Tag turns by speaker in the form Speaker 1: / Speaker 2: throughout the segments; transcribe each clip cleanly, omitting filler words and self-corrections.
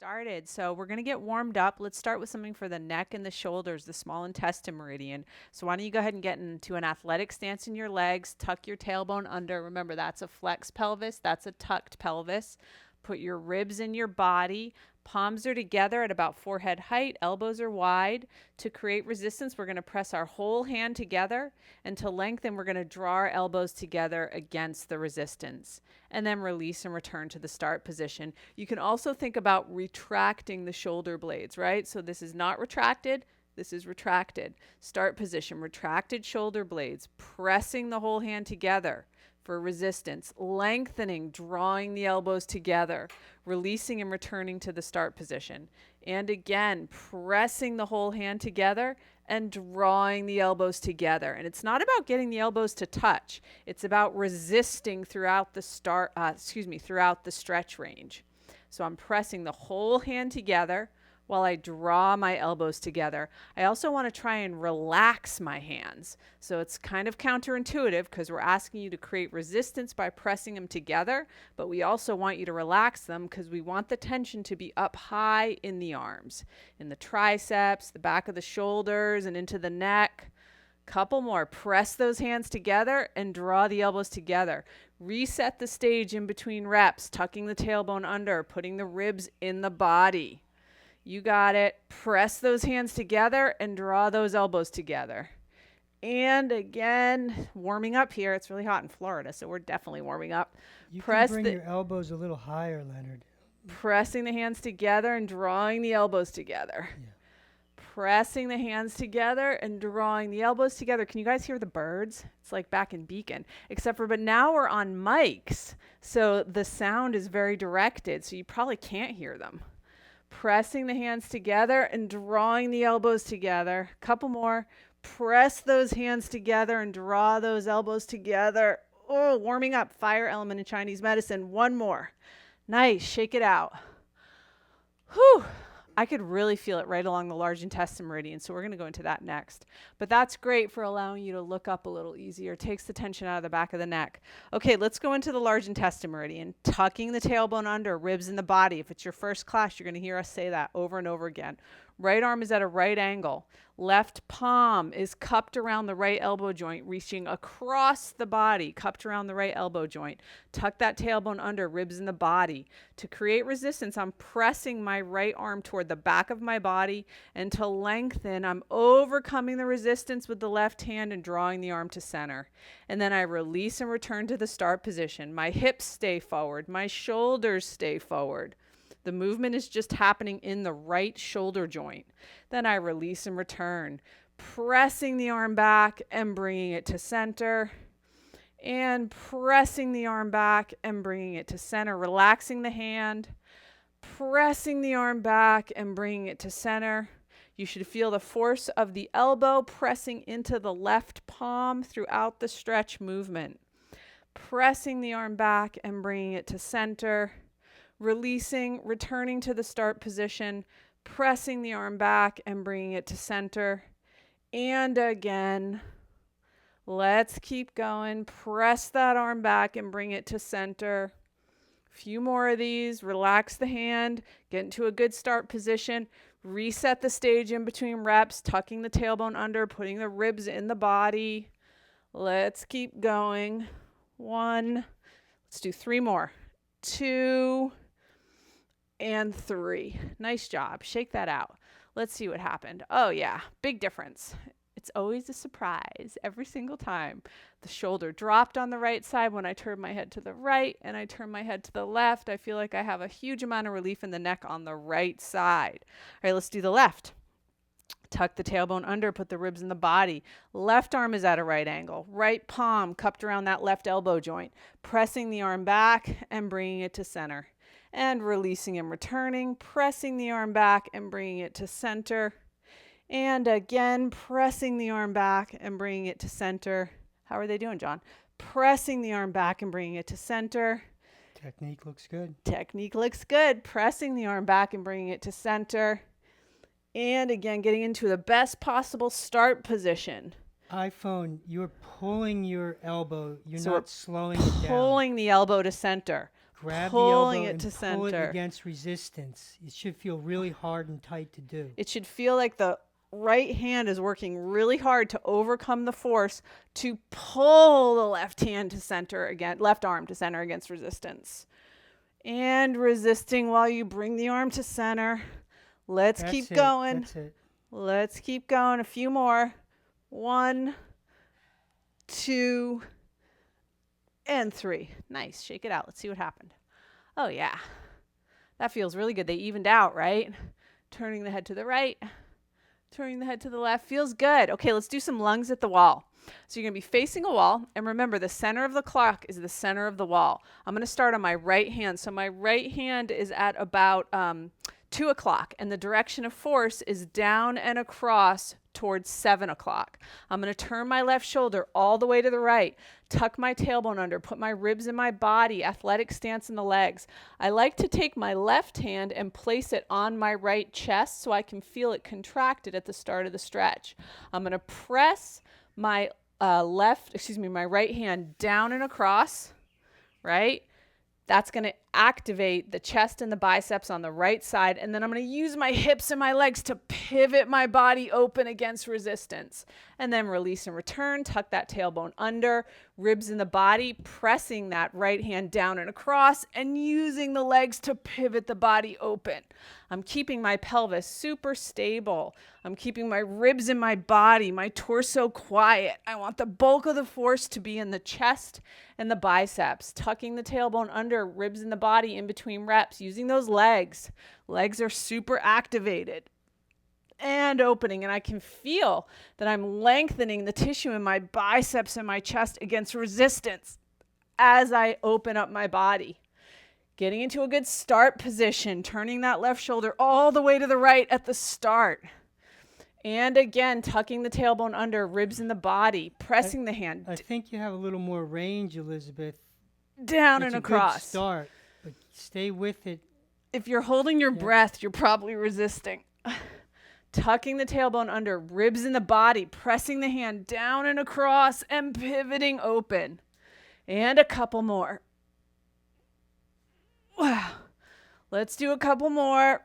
Speaker 1: started. So we're going to get warmed up. Let's start with something for the neck and the shoulders, the small intestine meridian. So why don't you go ahead and get into an athletic stance in your legs, tuck your tailbone under. Remember, that's a flex pelvis, that's a tucked pelvis. Put your ribs in your body. Palms are together at about forehead height. Elbows are wide. To create resistance, we're going to press our whole hand together. And to lengthen, we're going to draw our elbows together against the resistance. And then release and return to the start position. You can also think about retracting the shoulder blades, right? So this is not retracted. This is retracted. Start position, retracted shoulder blades, pressing the whole hand together for resistance, lengthening, drawing the elbows together, releasing and returning to the start position. And again, pressing the whole hand together and drawing the elbows together. And it's not about getting the elbows to touch. It's about resisting throughout the throughout the stretch range. So I'm pressing the whole hand together while I draw my elbows together. I also want to try and relax my hands. So it's kind of counterintuitive because we're asking you to create resistance by pressing them together, but we also want you to relax them because we want the tension to be up high in the arms, in the triceps, the back of the shoulders, and into the neck. Couple more. Press those hands together and draw the elbows together. Reset the stage in between reps, tucking the tailbone under, putting the ribs in the body. You got it. Press those hands together and draw those elbows together. And again, warming up here. It's really hot in Florida, so we're definitely warming up.
Speaker 2: You can bring your elbows a little higher, Leonard.
Speaker 1: Pressing the hands together and drawing the elbows together.
Speaker 2: Yeah.
Speaker 1: Pressing the hands together and drawing the elbows together. Can you guys hear the birds? It's like back in Beacon, but now we're on mics, so the sound is very directed, so you probably can't hear them. Pressing the hands together and drawing the elbows together. Couple more. Press those hands together and draw those elbows together. Oh, warming up. Fire element in Chinese medicine. One more. Nice. Shake it out. Whew. I could really feel it right along the large intestine meridian, so we're going to go into that next. But that's great for allowing you to look up a little easier. Takes the tension out of the back of the neck. Okay, let's go into the large intestine meridian. Tucking the tailbone under, ribs in the body. If it's your first class, you're going to hear us say that over and over again. Right arm is at a right angle. Left palm is cupped around the right elbow joint, reaching across the body, cupped around the right elbow joint. Tuck that tailbone under, ribs in the body. To create resistance, I'm pressing my right arm toward the back of my body, and to lengthen, I'm overcoming the resistance with the left hand and drawing the arm to center. And then I release and return to the start position. My hips stay forward, my shoulders stay forward. The movement is just happening in the right shoulder joint. Then I release and return, pressing the arm back and bringing it to center, and pressing the arm back and bringing it to center, relaxing the hand, pressing the arm back and bringing it to center. You should feel the force of the elbow pressing into the left palm throughout the stretch movement. Pressing the arm back and bringing it to center. Releasing, returning to the start position, pressing the arm back and bringing it to center. And again, let's keep going. Press that arm back and bring it to center. A few more of these. Relax the hand, get into a good start position. Reset the stage in between reps, tucking the tailbone under, putting the ribs in the body. Let's keep going. 1. Let's do 3 more. 2. And 3. Nice job. Shake that out. Let's see what happened. Oh yeah, big difference. It's always a surprise every single time. The shoulder dropped on the right side when I turned my head to the right, and I turn my head to the left. I feel like I have a huge amount of relief in the neck on the right side. All right, let's do the left. Tuck the tailbone under, put the ribs in the body. Left arm is at a right angle. Right palm cupped around that left elbow joint. Pressing the arm back and bringing it to center. And releasing and returning, pressing the arm back and bringing it to center. And again, pressing the arm back and bringing it to center. How are they doing, John? Pressing the arm back and bringing it to center.
Speaker 2: Technique looks good.
Speaker 1: Technique looks good. Pressing the arm back and bringing it to center. And again, getting into the best possible start position.
Speaker 2: iPhone, you're pulling your elbow. You're not slowing it down.
Speaker 1: Pulling the elbow to center.
Speaker 2: grab the
Speaker 1: pulling
Speaker 2: elbow
Speaker 1: it
Speaker 2: and
Speaker 1: to
Speaker 2: pull it
Speaker 1: center.
Speaker 2: against resistance. It should feel really hard and tight to do.
Speaker 1: It should feel like the right hand is working really hard to overcome the force to pull the left hand to center again, left arm to center against resistance. And resisting while you bring the arm to center. Let's keep going.
Speaker 2: That's it.
Speaker 1: Let's keep going. A few more. 1, 2, and 3. Nice. Shake it out. Let's see what happened. Oh, yeah. That feels really good. They evened out, right? Turning the head to the right. Turning the head to the left. Feels good. Okay, let's do some lunges at the wall. So you're going to be facing a wall. And remember, the center of the clock is the center of the wall. I'm going to start on my right hand. So my right hand is at about 2 o'clock. And the direction of force is down and across towards 7 o'clock. I'm going to turn my left shoulder all the way to the right. Tuck my tailbone under. Put my ribs in my body. Athletic stance in the legs. I like to take my left hand and place it on my right chest so I can feel it contracted at the start of the stretch. I'm going to press my my right hand down and across, right? That's going to activate the chest and the biceps on the right side. And then I'm going to use my hips and my legs to pivot my body open against resistance. And then release and return. Tuck that tailbone under, ribs in the body, pressing that right hand down and across and using the legs to pivot the body open. I'm keeping my pelvis super stable. I'm keeping my ribs in my body, my torso quiet. I want the bulk of the force to be in the chest and the biceps. Tucking the tailbone under, ribs in the body in between reps, using those legs. Legs are super activated. And opening, and I can feel that I'm lengthening the tissue in my biceps and my chest against resistance as I open up my body. Getting into a good start position, turning that left shoulder all the way to the right at the start. And again, tucking the tailbone under, ribs in the body, pressing the hand.
Speaker 2: I think you have a little more range, Elizabeth.
Speaker 1: Down and across.
Speaker 2: It's a good start, but stay with it.
Speaker 1: If you're holding your breath, you're probably resisting. Tucking the tailbone under, ribs in the body, pressing the hand down and across and pivoting open. And a couple more. Wow. Let's do a couple more.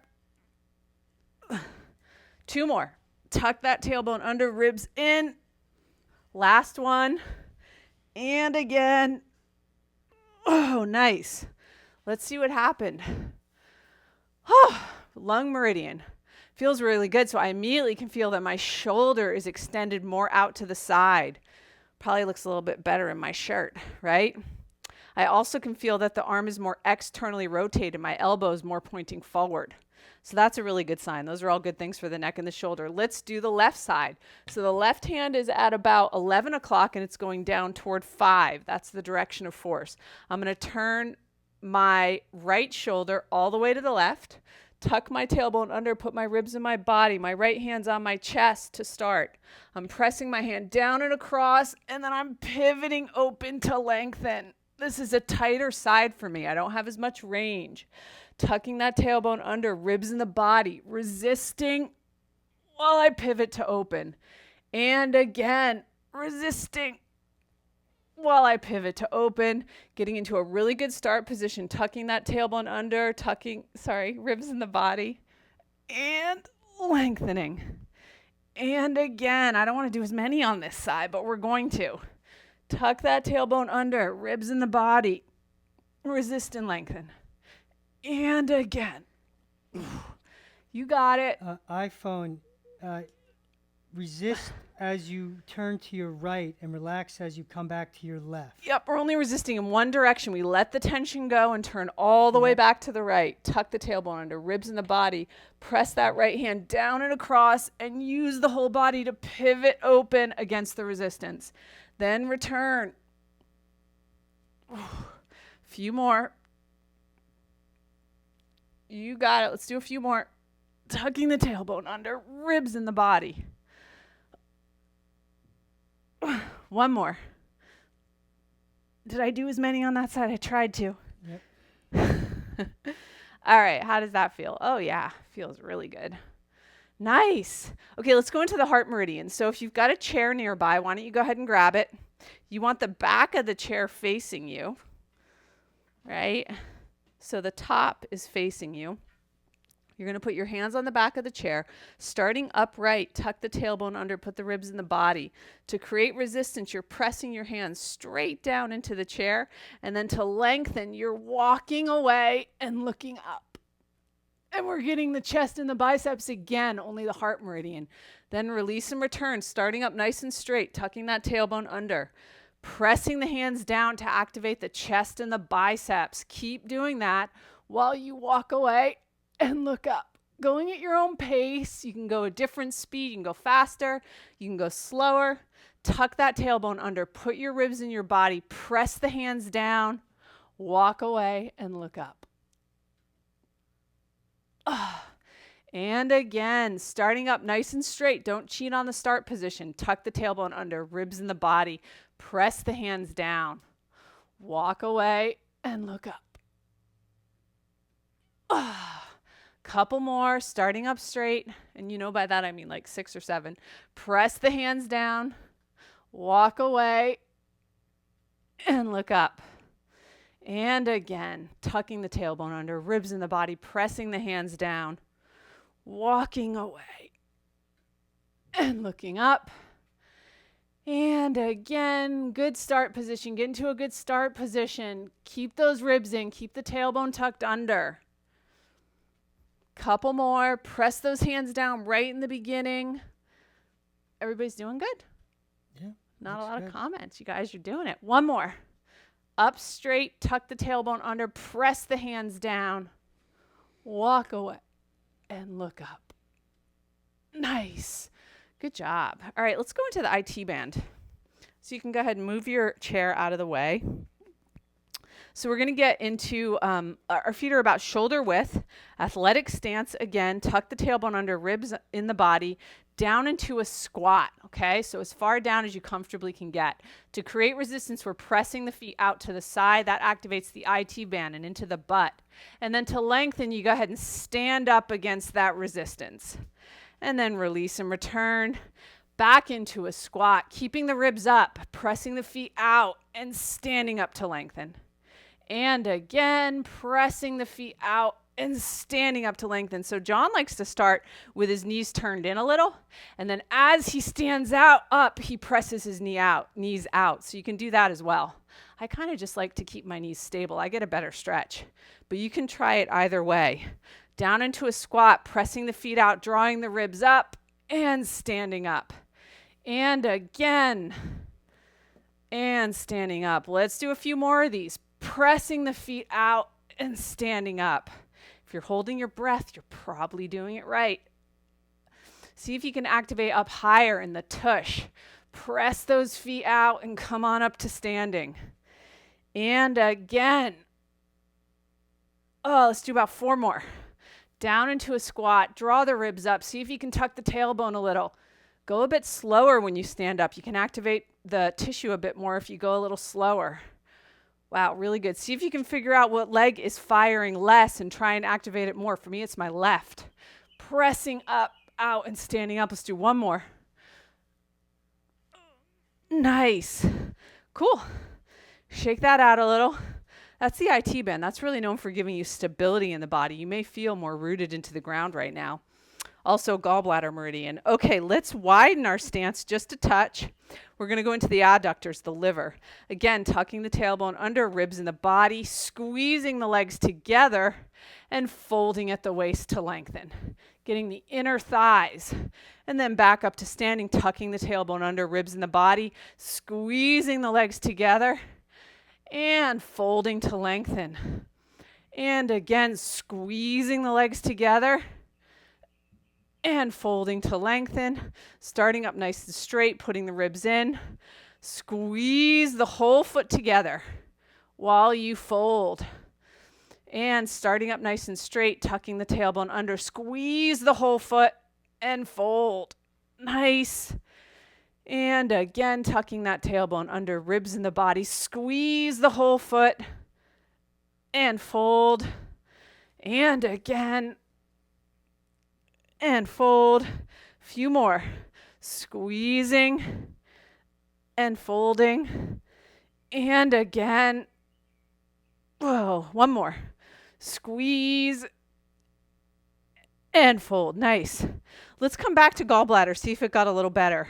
Speaker 1: 2 more. Tuck that tailbone under, ribs in. Last one. And again. Oh, nice. Let's see what happened. Oh, lung meridian. Feels really good. So I immediately can feel that my shoulder is extended more out to the side. Probably looks a little bit better in my shirt, right? I also can feel that the arm is more externally rotated. My elbow is more pointing forward. So that's a really good sign. Those are all good things for the neck and the shoulder. Let's do the left side. So the left hand is at about 11 o'clock and it's going down toward 5. That's the direction of force. I'm going to turn my right shoulder all the way to the left, tuck my tailbone under, put my ribs in my body. My right hand's on my chest to start. I'm pressing my hand down and across, and then I'm pivoting open to lengthen. This is a tighter side for me. I don't have as much range. Tucking that tailbone under, ribs in the body, resisting while I pivot to open. And again, resisting while I pivot to open, getting into a really good start position, tucking that tailbone under, ribs in the body, and lengthening. And again, I don't want to do as many on this side, but we're going to. Tuck that tailbone under, ribs in the body, resist and lengthen. And again. You got it.
Speaker 2: iPhone, resist as you turn to your right and relax as you come back to your left.
Speaker 1: Yep, we're only resisting in one direction. We let the tension go and turn all the way back to the right. Tuck the tailbone under, ribs in the body. Press that right hand down and across and use the whole body to pivot open against the resistance. Then return. Few more. You got it. Let's do a few more. Tucking the tailbone under, ribs in the body. One more. Did I do as many on that side? I tried to.
Speaker 2: Yep.
Speaker 1: All right. How does that feel? Oh, yeah. Feels really good. Nice. Okay, let's go into the heart meridian. So if you've got a chair nearby, why don't you go ahead and grab it? You want the back of the chair facing you, right? So the top is facing you. You're going to put your hands on the back of the chair, starting upright, tuck the tailbone under, put the ribs in the body. To create resistance, you're pressing your hands straight down into the chair, and then to lengthen, you're walking away and looking up. And we're getting the chest and the biceps again, only the heart meridian. Then release and return, starting up nice and straight, tucking that tailbone under. Pressing the hands down to activate the chest and the biceps. Keep doing that while you walk away and look up. Going at your own pace. You can go a different speed. You can go faster. You can go slower. Tuck that tailbone under. Put your ribs in your body. Press the hands down. Walk away and look up. And again, starting up nice and straight. Don't cheat on the start position. Tuck the tailbone under. Ribs in the body. Press the hands down. Walk away and look up. Couple more, starting up straight. And you know by that I mean like 6 or 7. Press the hands down. Walk away and look up. And again, tucking the tailbone under, ribs in the body, pressing the hands down. Walking away and looking up. And again, good start position. Get into a good start position. Keep those ribs in. Keep the tailbone tucked under. Couple more. Press those hands down right in the beginning. Everybody's doing good?
Speaker 2: Yeah.
Speaker 1: Not a lot
Speaker 2: good.
Speaker 1: of comments. You guys are doing it. One more. Up straight. Tuck the tailbone under. Press the hands down. Walk away and look up. Nice. Good job. All right, let's go into the IT band. So you can go ahead and move your chair out of the way. So we're going to get into, our feet are about shoulder width, athletic stance again, tuck the tailbone under, ribs in the body, down into a squat, okay? So as far down as you comfortably can get. To create resistance, we're pressing the feet out to the side. That activates the IT band and into the butt. And then to lengthen, you go ahead and stand up against that resistance. And then release and return back into a squat, keeping the ribs up, pressing the feet out, and standing up to lengthen. And again, pressing the feet out and standing up to lengthen. So John likes to start with his knees turned in a little, and then as he stands up, he presses his knees out. So you can do that as well. I kind of just like to keep my knees stable. I get a better stretch, but you can try it either way. Down into a squat, pressing the feet out, drawing the ribs up, and standing up. And again, and standing up. Let's do a few more of these. Pressing the feet out and standing up. If you're holding your breath, you're probably doing it right. See if you can activate up higher in the tush. Press those feet out and come on up to standing. And again. Let's do about 4 more. Down into a squat, draw the ribs up. See if you can tuck the tailbone a little. Go a bit slower when you stand up. You can activate the tissue a bit more if you go a little slower. Wow, really good. See if you can figure out what leg is firing less and try and activate it more. For me, it's my left. Pressing up, out, and standing up. Let's do 1 more. Nice. Cool. Shake that out a little. That's the IT band. That's really known for giving you stability in the body. You may feel more rooted into the ground right now. Also, gallbladder meridian. Okay, let's widen our stance just a touch. We're going to go into the adductors, the liver. Again, tucking the tailbone under, ribs in the body, squeezing the legs together, and folding at the waist to lengthen. Getting the inner thighs. And then back up to standing, tucking the tailbone under, ribs in the body, squeezing the legs together, and folding to lengthen. And again, squeezing the legs together and folding to lengthen. Starting up nice and straight, putting the ribs in. Squeeze the whole foot together while you fold. And starting up nice and straight, tucking the tailbone under. Squeeze the whole foot and fold. Nice. And again, tucking that tailbone under, ribs in the body. Squeeze the whole foot and fold. And again, and fold. A few more. Squeezing and folding. And again. Whoa, 1 more. Squeeze and fold. Nice. Let's come back to gallbladder, see if it got a little better.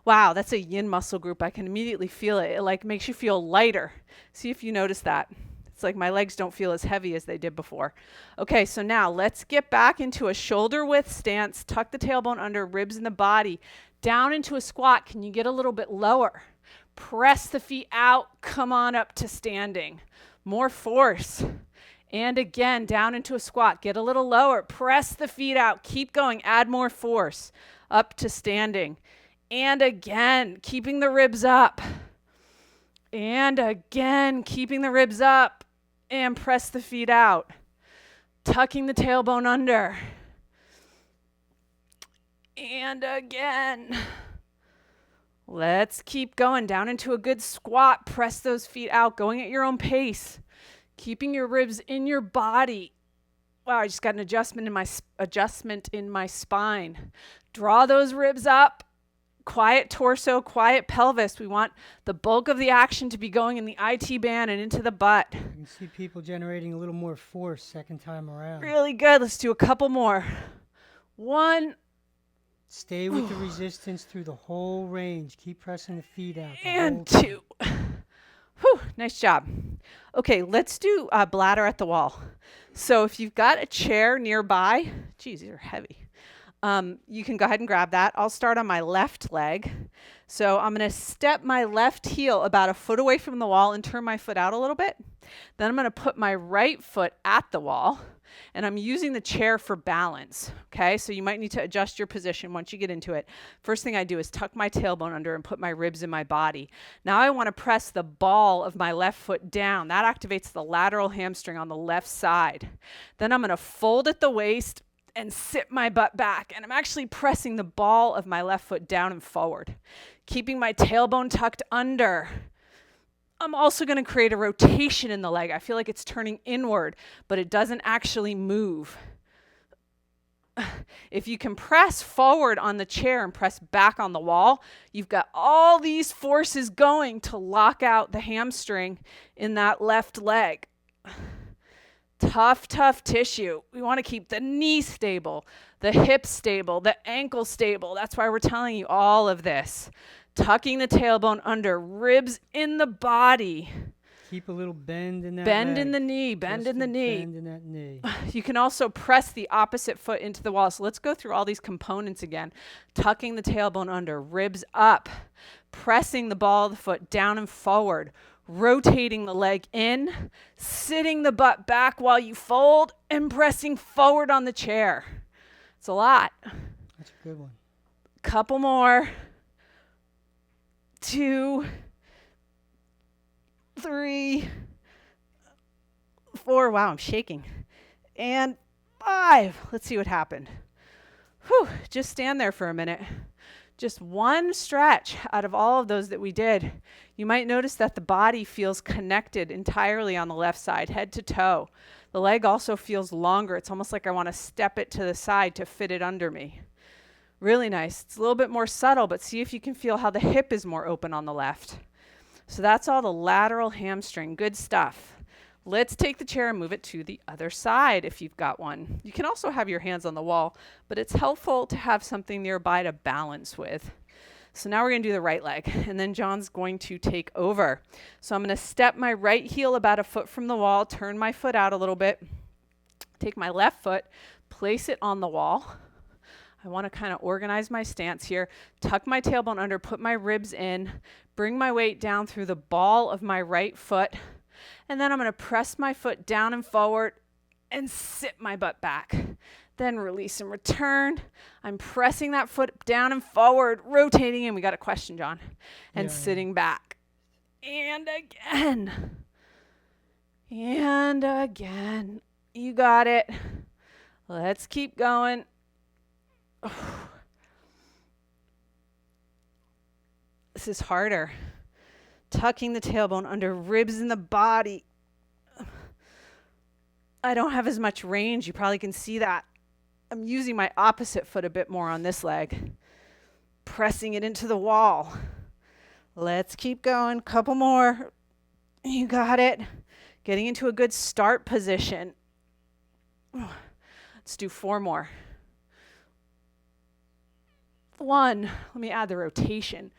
Speaker 1: Wow, that's a yin muscle group. I can immediately feel it. It like makes you feel lighter. See if you notice that. It's like my legs don't feel as heavy as they did before. Okay, so now let's get back into a shoulder width stance. Tuck the tailbone under, ribs in the body. Down into a squat. Can you get a little bit lower? Press the feet out. Come on up to standing. More force. And again, down into a squat. Get a little lower. Press the feet out. Keep going. Add more force. Up to standing. And again, keeping the ribs up. And again, keeping the ribs up. And press the feet out. Tucking the tailbone under. And again. Let's keep going. Down into a good squat. Press those feet out. Going at your own pace. Keeping your ribs in your body. Wow, I just got an adjustment in my spine. Draw those ribs up. Quiet torso, quiet pelvis. We want the bulk of the action to be going in the IT band and into the butt.
Speaker 2: You can see people generating a little more force second time around.
Speaker 1: Really good. Let's do a couple more. 1.
Speaker 2: Stay with the resistance through the whole range. Keep pressing the feet out.
Speaker 1: And 2. Whew, nice job. Okay, let's do bladder at the wall. So if you've got a chair nearby, geez, these are heavy. You can go ahead and grab that. I'll start on my left leg. So I'm going to step my left heel about a foot away from the wall and turn my foot out a little bit. Then I'm going to put my right foot at the wall. And I'm using the chair for balance, okay? So you might need to adjust your position once you get into it. First thing I do is tuck my tailbone under and put my ribs in my body. Now I want to press the ball of my left foot down. That activates the lateral hamstring on the left side. Then I'm going to fold at the waist and sit my butt back. And I'm actually pressing the ball of my left foot down and forward, keeping my tailbone tucked under. I'm also going to create a rotation in the leg. I feel like it's turning inward, but it doesn't actually move. If you can press forward on the chair and press back on the wall, you've got all these forces going to lock out the hamstring in that left leg. Tough tissue. We want to keep the knee stable, the hip stable, the ankle stable. That's why we're telling you all of this. Tucking the tailbone under, ribs in the body.
Speaker 2: Keep a little bend in that
Speaker 1: Bend
Speaker 2: leg.
Speaker 1: in the knee, bend in the knee.
Speaker 2: Bend in that knee.
Speaker 1: You can also press the opposite foot into the wall. So let's go through all these components again. Tucking the tailbone under, ribs up, pressing the ball of the foot down and forward, rotating the leg in, sitting the butt back while you fold, and pressing forward on the chair. It's a lot.
Speaker 2: That's a good one.
Speaker 1: Couple more. 2, 3, 4. Wow, I'm shaking. And 5. Let's see what happened. Whew, just stand there for a minute. Just one stretch out of all of those that we did. You might notice that the body feels connected entirely on the left side, head to toe. The leg also feels longer. It's almost like I want to step it to the side to fit it under me. Really nice. It's a little bit more subtle, but see if you can feel how the hip is more open on the left. So that's all the lateral hamstring. Good stuff. Let's take the chair and move it to the other side if you've got one. You can also have your hands on the wall, but it's helpful to have something nearby to balance with. So now we're going to do the right leg, and then John's going to take over. So I'm going to step my right heel about a foot from the wall, turn my foot out a little bit, take my left foot, place it on the wall. I want to kind of organize my stance here, tuck my tailbone under, put my ribs in, bring my weight down through the ball of my right foot, and then I'm going to press my foot down and forward and sit my butt back. Then release and return. I'm pressing that foot down and forward, rotating in. We got a question, John. And sitting back. And again. And again. You got it. Let's keep going. This is harder. Tucking the tailbone under, ribs in the body. I don't have as much range. You probably can see that. I'm using my opposite foot a bit more on this leg. Pressing it into the wall. Let's keep going. Couple more. You got it. Getting into a good start position. Let's do 4 more. 1, let me add the rotation.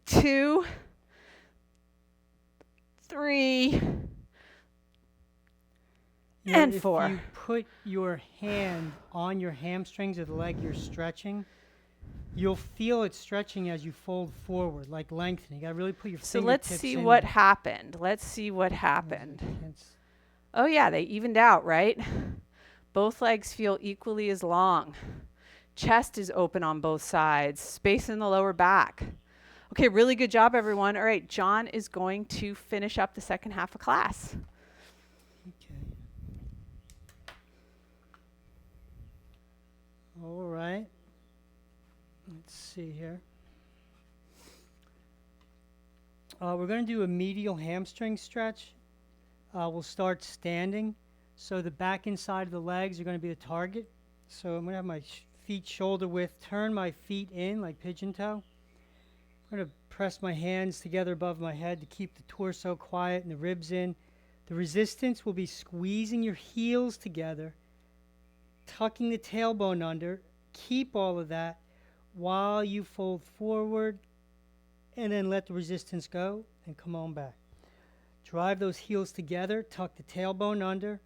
Speaker 1: 2, 3, and 4.
Speaker 2: If you put your hand on your hamstrings of the leg you're stretching, you'll feel it stretching as you fold forward, like lengthening. You gotta really put your
Speaker 1: So
Speaker 2: fingertips
Speaker 1: let's see
Speaker 2: in.
Speaker 1: what happened. Let's see what happened. Oh yeah, they evened out, right? Both legs feel equally as long. Chest is open on both sides. Space in the lower back. Okay, really good job, everyone. All right, John is going to finish up the second half of class.
Speaker 2: Okay. All right. Let's see here. We're going to do a medial hamstring stretch. We'll start standing. So the back and side of the legs are going to be the target. So I'm going to have my feet shoulder width, turn my feet in like pigeon toe. I'm going to press my hands together above my head to keep the torso quiet and the ribs in. The resistance will be squeezing your heels together, tucking the tailbone under. Keep all of that while you fold forward, and then let the resistance go and come on back. Drive those heels together, tuck the tailbone under.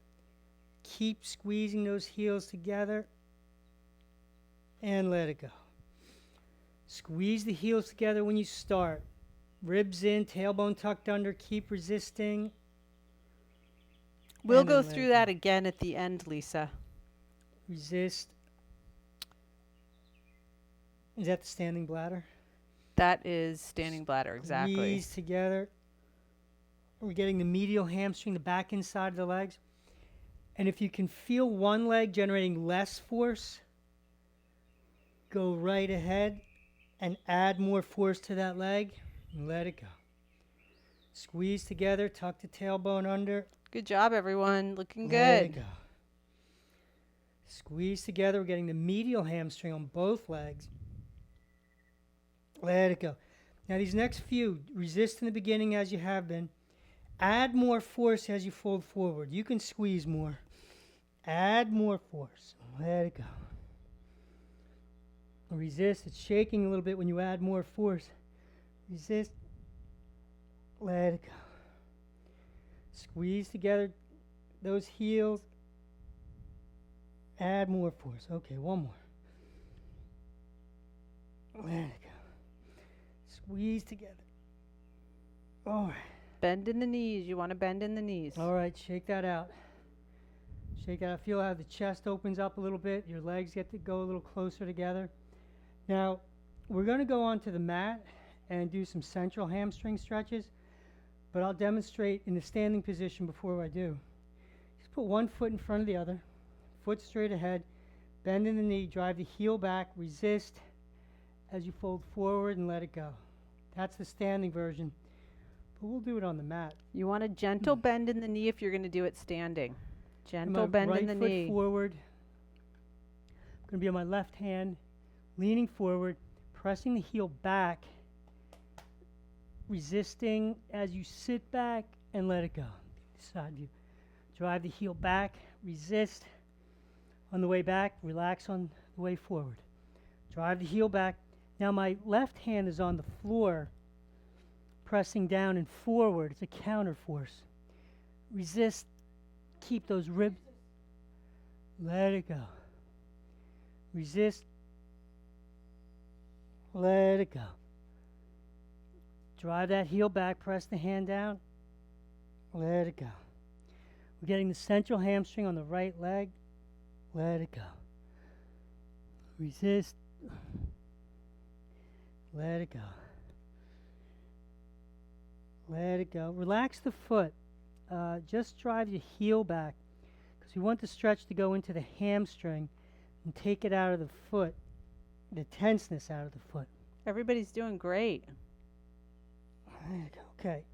Speaker 2: Keep squeezing those heels together and let it go. Squeeze the heels together when you start. Ribs in, tailbone tucked under, keep resisting.
Speaker 1: We'll go through that again at the end, Lisa.
Speaker 2: Resist. Is that the standing bladder?
Speaker 1: That is standing bladder, exactly.
Speaker 2: Squeeze together. We're getting the medial hamstring, the back inside of the legs. And if you can feel one leg generating less force, go right ahead and add more force to that leg and let it go. Squeeze together, tuck the tailbone under.
Speaker 1: Good job, everyone. Looking
Speaker 2: Let it
Speaker 1: good.
Speaker 2: go. Squeeze together. We're getting the medial hamstring on both legs. Let it go. Now these next few, resist in the beginning as you have been. Add more force as you fold forward. You can squeeze more. Add more force. Let it go. Resist. It's shaking a little bit when you add more force. Resist. Let it go. Squeeze together those heels. Add more force. Okay, one more. Let it go. Squeeze together. All right.
Speaker 1: Bend in the knees. You want to bend in the knees.
Speaker 2: All right, shake that out. Shake that out. Feel how the chest opens up a little bit. Your legs get to go a little closer together. Now, we're going to go onto the mat and do some central hamstring stretches, but I'll demonstrate in the standing position before I do. Just put one foot in front of the other, foot straight ahead, bend in the knee, drive the heel back, resist as you fold forward and let it go. That's the standing version, but we'll do it on the mat.
Speaker 1: You want a gentle bend in the knee if you're going to do it standing. Gentle bend in the knee.
Speaker 2: Right foot forward. I'm going to be on my left hand, leaning forward, pressing the heel back, resisting as you sit back and let it go. Side view. Drive the heel back, resist on the way back, relax on the way forward. Drive the heel back. Now my left hand is on the floor, pressing down and forward. It's a counter force. Resist, keep those ribs. Let it go. Resist. Let it go. Drive that heel back, press the hand down. Let it go. We're getting the central hamstring on the right leg. Let it go. Resist. Let it go. Let it go. Relax the foot. Just drive your heel back because we want the stretch to go into the hamstring and take it out of the foot, the tenseness out of the foot.
Speaker 1: Everybody's doing great.
Speaker 2: There you go. Okay.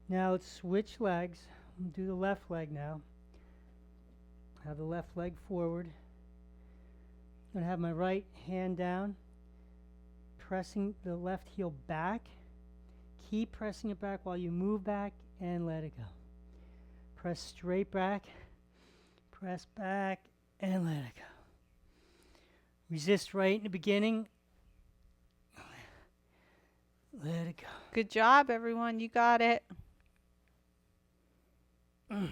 Speaker 2: Now let's switch legs. We'll do the left leg now. Have the left leg forward. I'm going to have my right hand down, pressing the left heel back. Keep pressing it back while you move back and let it go. Press straight back. Press back and let it go. Resist right in the beginning. Let it go.
Speaker 1: Good job, everyone. You got it.
Speaker 2: You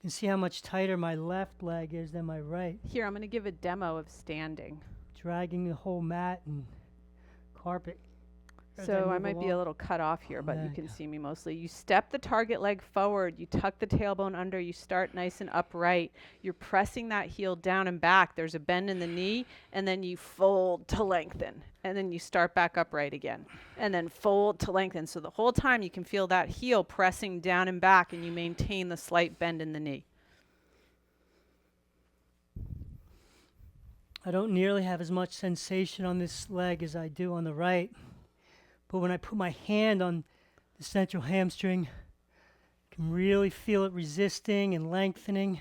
Speaker 2: can see how much tighter my left leg is than my right.
Speaker 1: Here, I'm going to give a demo of standing.
Speaker 2: Dragging the whole mat and carpet.
Speaker 1: So I might be a little cut off here, but you can see me mostly. You step the target leg forward. You tuck the tailbone under. You start nice and upright. You're pressing that heel down and back. There's a bend in the knee, and then you fold to lengthen. And then you start back upright again. And then fold to lengthen. So the whole time you can feel that heel pressing down and back, and you maintain the slight bend in the knee.
Speaker 2: I don't nearly have as much sensation on this leg as I do on the right. But when I put my hand on the central hamstring, I can really feel it resisting and lengthening.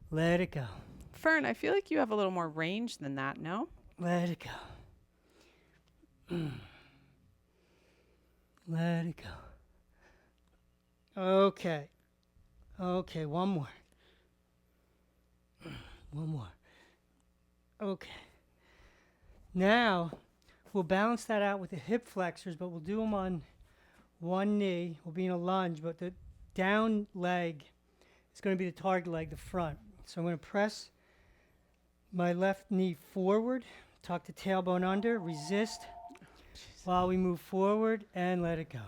Speaker 2: Let it go.
Speaker 1: Fern, I feel like you have a little more range than that, no?
Speaker 2: Let it go. Let it go. Okay. Okay, one more. One more. Okay. Now, we'll balance that out with the hip flexors, but we'll do them on one knee. We'll be in a lunge, but the down leg is going to be the target leg, the front. So I'm going to press my left knee forward, tuck the tailbone under, resist while we move forward, and let it go.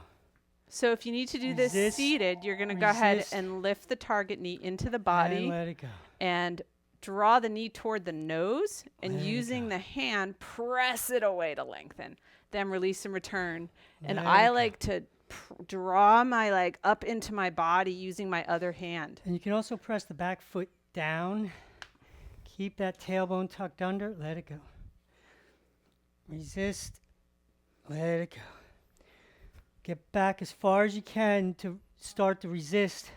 Speaker 1: So if you need to do
Speaker 2: Resist,
Speaker 1: this seated, you're going to go ahead and lift the target knee into the body.
Speaker 2: And let it go.
Speaker 1: And draw the knee toward the nose, and
Speaker 2: Let it
Speaker 1: using
Speaker 2: go.
Speaker 1: the hand, press it away to lengthen. Then release and return. And
Speaker 2: Let
Speaker 1: I
Speaker 2: it
Speaker 1: like to draw my leg up into my body using my other hand.
Speaker 2: And you can also press the back foot down. Keep that tailbone tucked under. Let it go. Resist. Let it go. Get back as far as you can to start to resist.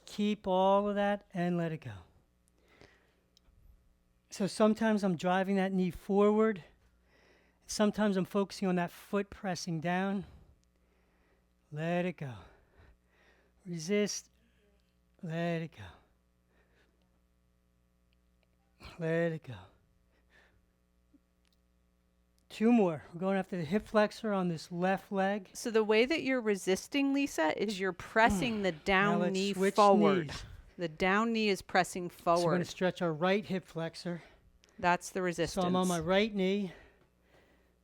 Speaker 2: Keep all of that and let it go. So sometimes I'm driving that knee forward. Sometimes I'm focusing on that foot pressing down. Let it go. Resist. Let it go. Let it go. Two more. We're going after the hip flexor on this left leg.
Speaker 1: So the way that you're resisting, Lisa, is you're pressing the down knee
Speaker 2: switch
Speaker 1: forward.
Speaker 2: knees.
Speaker 1: The down knee is pressing
Speaker 2: So we're going
Speaker 1: forward.
Speaker 2: to stretch our right hip flexor.
Speaker 1: That's the resistance.
Speaker 2: So I'm on my right knee.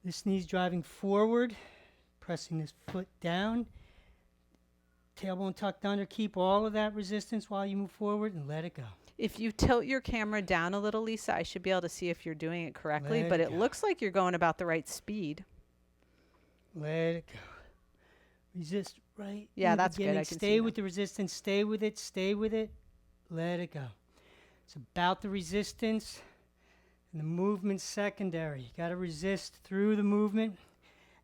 Speaker 2: This knee's driving forward, pressing this foot down. Tailbone tucked under. Keep all of that resistance while you move forward and let it go.
Speaker 1: If you tilt your camera down a little, Lisa, I should be able to see if you're doing it correctly,
Speaker 2: Let
Speaker 1: but
Speaker 2: it
Speaker 1: it
Speaker 2: go.
Speaker 1: looks like you're going about the right speed.
Speaker 2: Let it go. Resist right.
Speaker 1: Yeah,
Speaker 2: in the
Speaker 1: that's good.
Speaker 2: beginning.
Speaker 1: I can
Speaker 2: Stay
Speaker 1: see
Speaker 2: with the resistance. Stay with it. Stay with it. Let it go. It's about the resistance and the movement secondary. You got to resist through the movement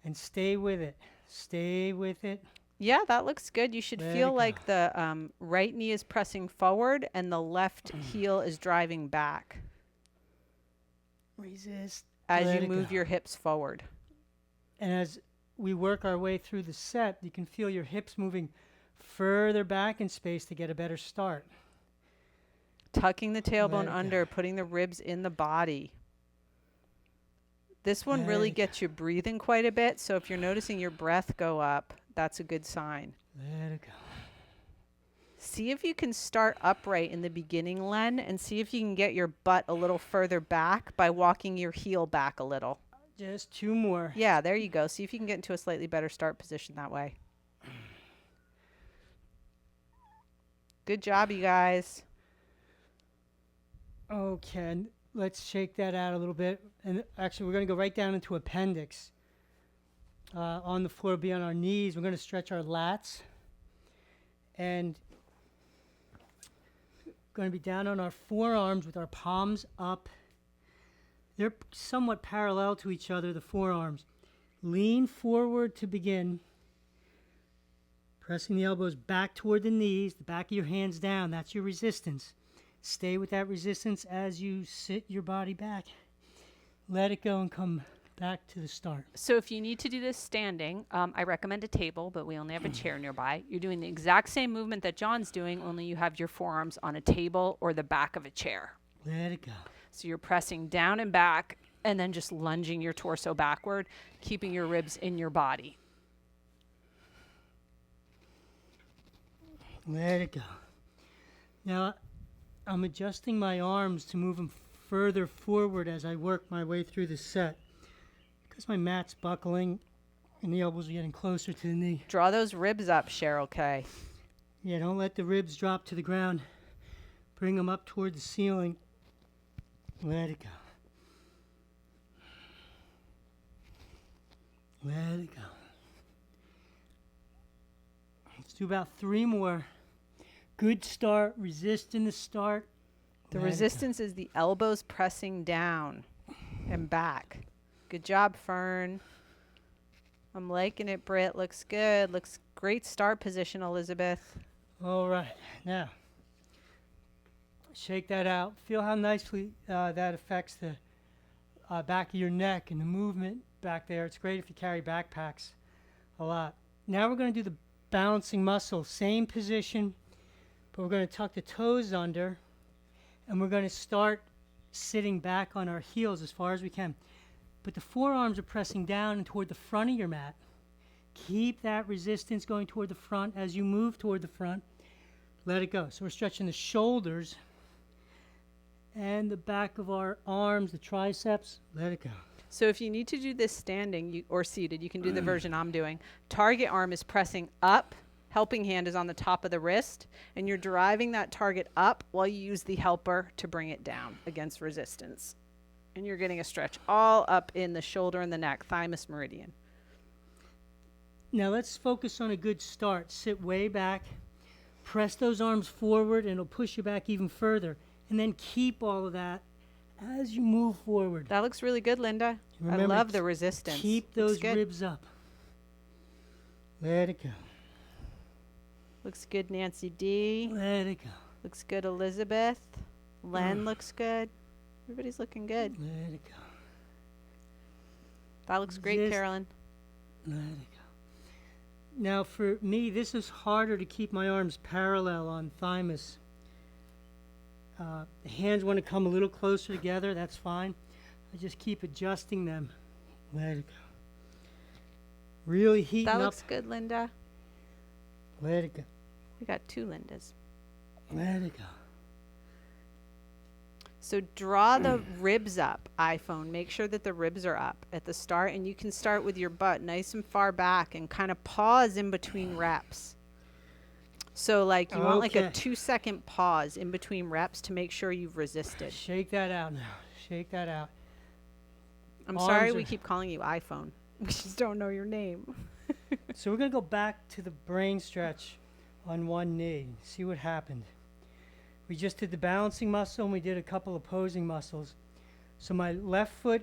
Speaker 2: and stay with it. Stay with it.
Speaker 1: Yeah, that looks good. You should
Speaker 2: Let
Speaker 1: feel
Speaker 2: it
Speaker 1: like the right knee is pressing forward and the left heel is driving back
Speaker 2: Resist.
Speaker 1: as
Speaker 2: Let
Speaker 1: you
Speaker 2: it
Speaker 1: move
Speaker 2: go.
Speaker 1: your hips forward.
Speaker 2: And as we work our way through the set, you can feel your hips moving further back in space to get a better start.
Speaker 1: Tucking the
Speaker 2: Let
Speaker 1: tailbone
Speaker 2: it go.
Speaker 1: under, putting the ribs in the body. This one
Speaker 2: Let
Speaker 1: really
Speaker 2: it go.
Speaker 1: gets you breathing quite a bit, so if you're noticing your breath go up, that's a good sign.
Speaker 2: Let it go.
Speaker 1: See if you can start upright in the beginning, Len, and see if you can get your butt a little further back by walking your heel back a little.
Speaker 2: Just two more.
Speaker 1: Yeah, there you go. See if you can get into a slightly better start position that way. Good job, you guys.
Speaker 2: Okay, and let's shake that out a little bit. And actually, we're going to go right down into appendix. On the floor, be on our knees. We're going to stretch our lats. And going to be down on our forearms with our palms up. They're somewhat parallel to each other, the forearms. Lean forward to begin. Pressing the elbows back toward the knees, the back of your hands down. That's your resistance. Stay with that resistance as you sit your body back. Let it go and come back to the start.
Speaker 1: So if you need to do this standing, I recommend a table, but we only have a chair nearby. You're doing the exact same movement that John's doing, only you have your forearms on a table or the back of a chair.
Speaker 2: Let it go.
Speaker 1: So you're pressing down and back and then just lunging your torso backward, keeping your ribs in your body.
Speaker 2: Let it go. Now, I'm adjusting my arms to move them further forward as I work my way through the set. Because my mat's buckling and the elbows are getting closer to the knee.
Speaker 1: Draw those ribs up, Cheryl K.
Speaker 2: Yeah, don't let the ribs drop to the ground. Bring them up toward the ceiling. Let it go. Let it go. Let's do about 3 more. Good start. Resist in the start.
Speaker 1: The resistance is the elbows pressing down and back. Good job, Fern. I'm liking it, Britt. Looks good. Looks great start position, Elizabeth.
Speaker 2: All right. Now, shake that out. Feel how nicely that affects the back of your neck and the movement back there. It's great if you carry backpacks a lot. Now we're going to do the balancing muscle. Same position, but we're going to tuck the toes under, and we're going to start sitting back on our heels as far as we can. But the forearms are pressing down and toward the front of your mat. Keep that resistance going toward the front as you move toward the front. Let it go. So we're stretching the shoulders and the back of our arms, the triceps. Let it go.
Speaker 1: So if you need to do this standing or seated, you can do the version I'm doing. Target arm is pressing up. Helping hand is on the top of the wrist. And you're driving that target up while you use the helper to bring it down against resistance. And you're getting a stretch all up in the shoulder and the neck, thymus meridian.
Speaker 2: Now let's focus on a good start. Sit way back. Press those arms forward, and it'll push you back even further. And then keep all of that as you move forward.
Speaker 1: That looks really good, Linda.
Speaker 2: Remember,
Speaker 1: I love the resistance.
Speaker 2: Keep those ribs up. Let it go.
Speaker 1: Looks good, Nancy D.
Speaker 2: Let it go.
Speaker 1: Looks good, Elizabeth. Len looks good. Everybody's looking good.
Speaker 2: Let it go.
Speaker 1: That looks great, Carolyn.
Speaker 2: Let it go. Now for me, this is harder to keep my arms parallel on thymus. The hands want to come a little closer together. That's fine. I just keep adjusting them. Let it go. Really heating up.
Speaker 1: That looks good, Linda.
Speaker 2: Let it go.
Speaker 1: We got 2 Lindas.
Speaker 2: Let it go.
Speaker 1: So draw the ribs up, iPhone. Make sure that the ribs are up at the start. And you can start with your butt nice and far back and kind of pause in between reps. So like you want like a 2-second pause in between reps to make sure you've resisted.
Speaker 2: Shake that out now. Shake that out.
Speaker 1: I'm sorry we keep calling you iPhone. We just don't know your name.
Speaker 2: So we're going to go back to the brain stretch on one knee. See what happened. We just did the balancing muscle and we did a couple opposing muscles. So my left foot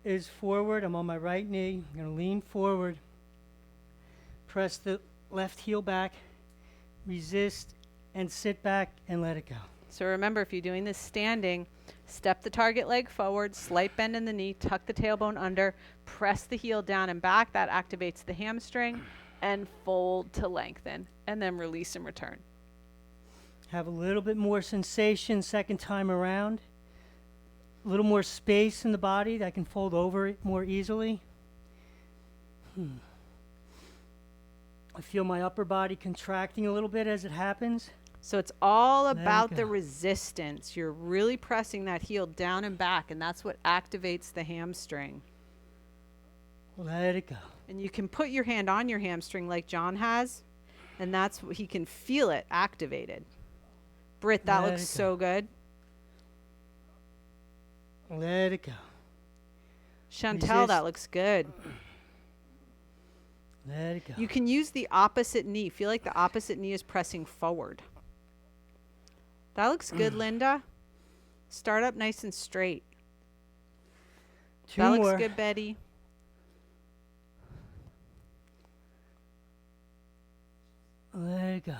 Speaker 2: is forward. I'm on my right knee. I'm going to lean forward. Press the left heel back. Resist and sit back and let it go.
Speaker 1: So remember, if you're doing this standing, step the target leg forward, slight bend in the knee, tuck the tailbone under, press the heel down and back. That activates the hamstring, and fold to lengthen, and then release and return.
Speaker 2: Have a little bit more sensation second time around. A little more space in the body that can fold over it more easily. I feel my upper body contracting a little bit as it happens.
Speaker 1: So it's all about the resistance. You're really pressing that heel down and back, and that's what activates the hamstring.
Speaker 2: Let it go.
Speaker 1: And you can put your hand on your hamstring like John has, and that's what he can feel it activated. Britt, that looks so good.
Speaker 2: Let it go.
Speaker 1: Chantel, that looks good.
Speaker 2: Let it go.
Speaker 1: You can use the opposite knee. Feel like the opposite knee is pressing forward. That looks good, Linda. Start up nice and straight.
Speaker 2: Two more.
Speaker 1: Looks good, Betty.
Speaker 2: Let it go.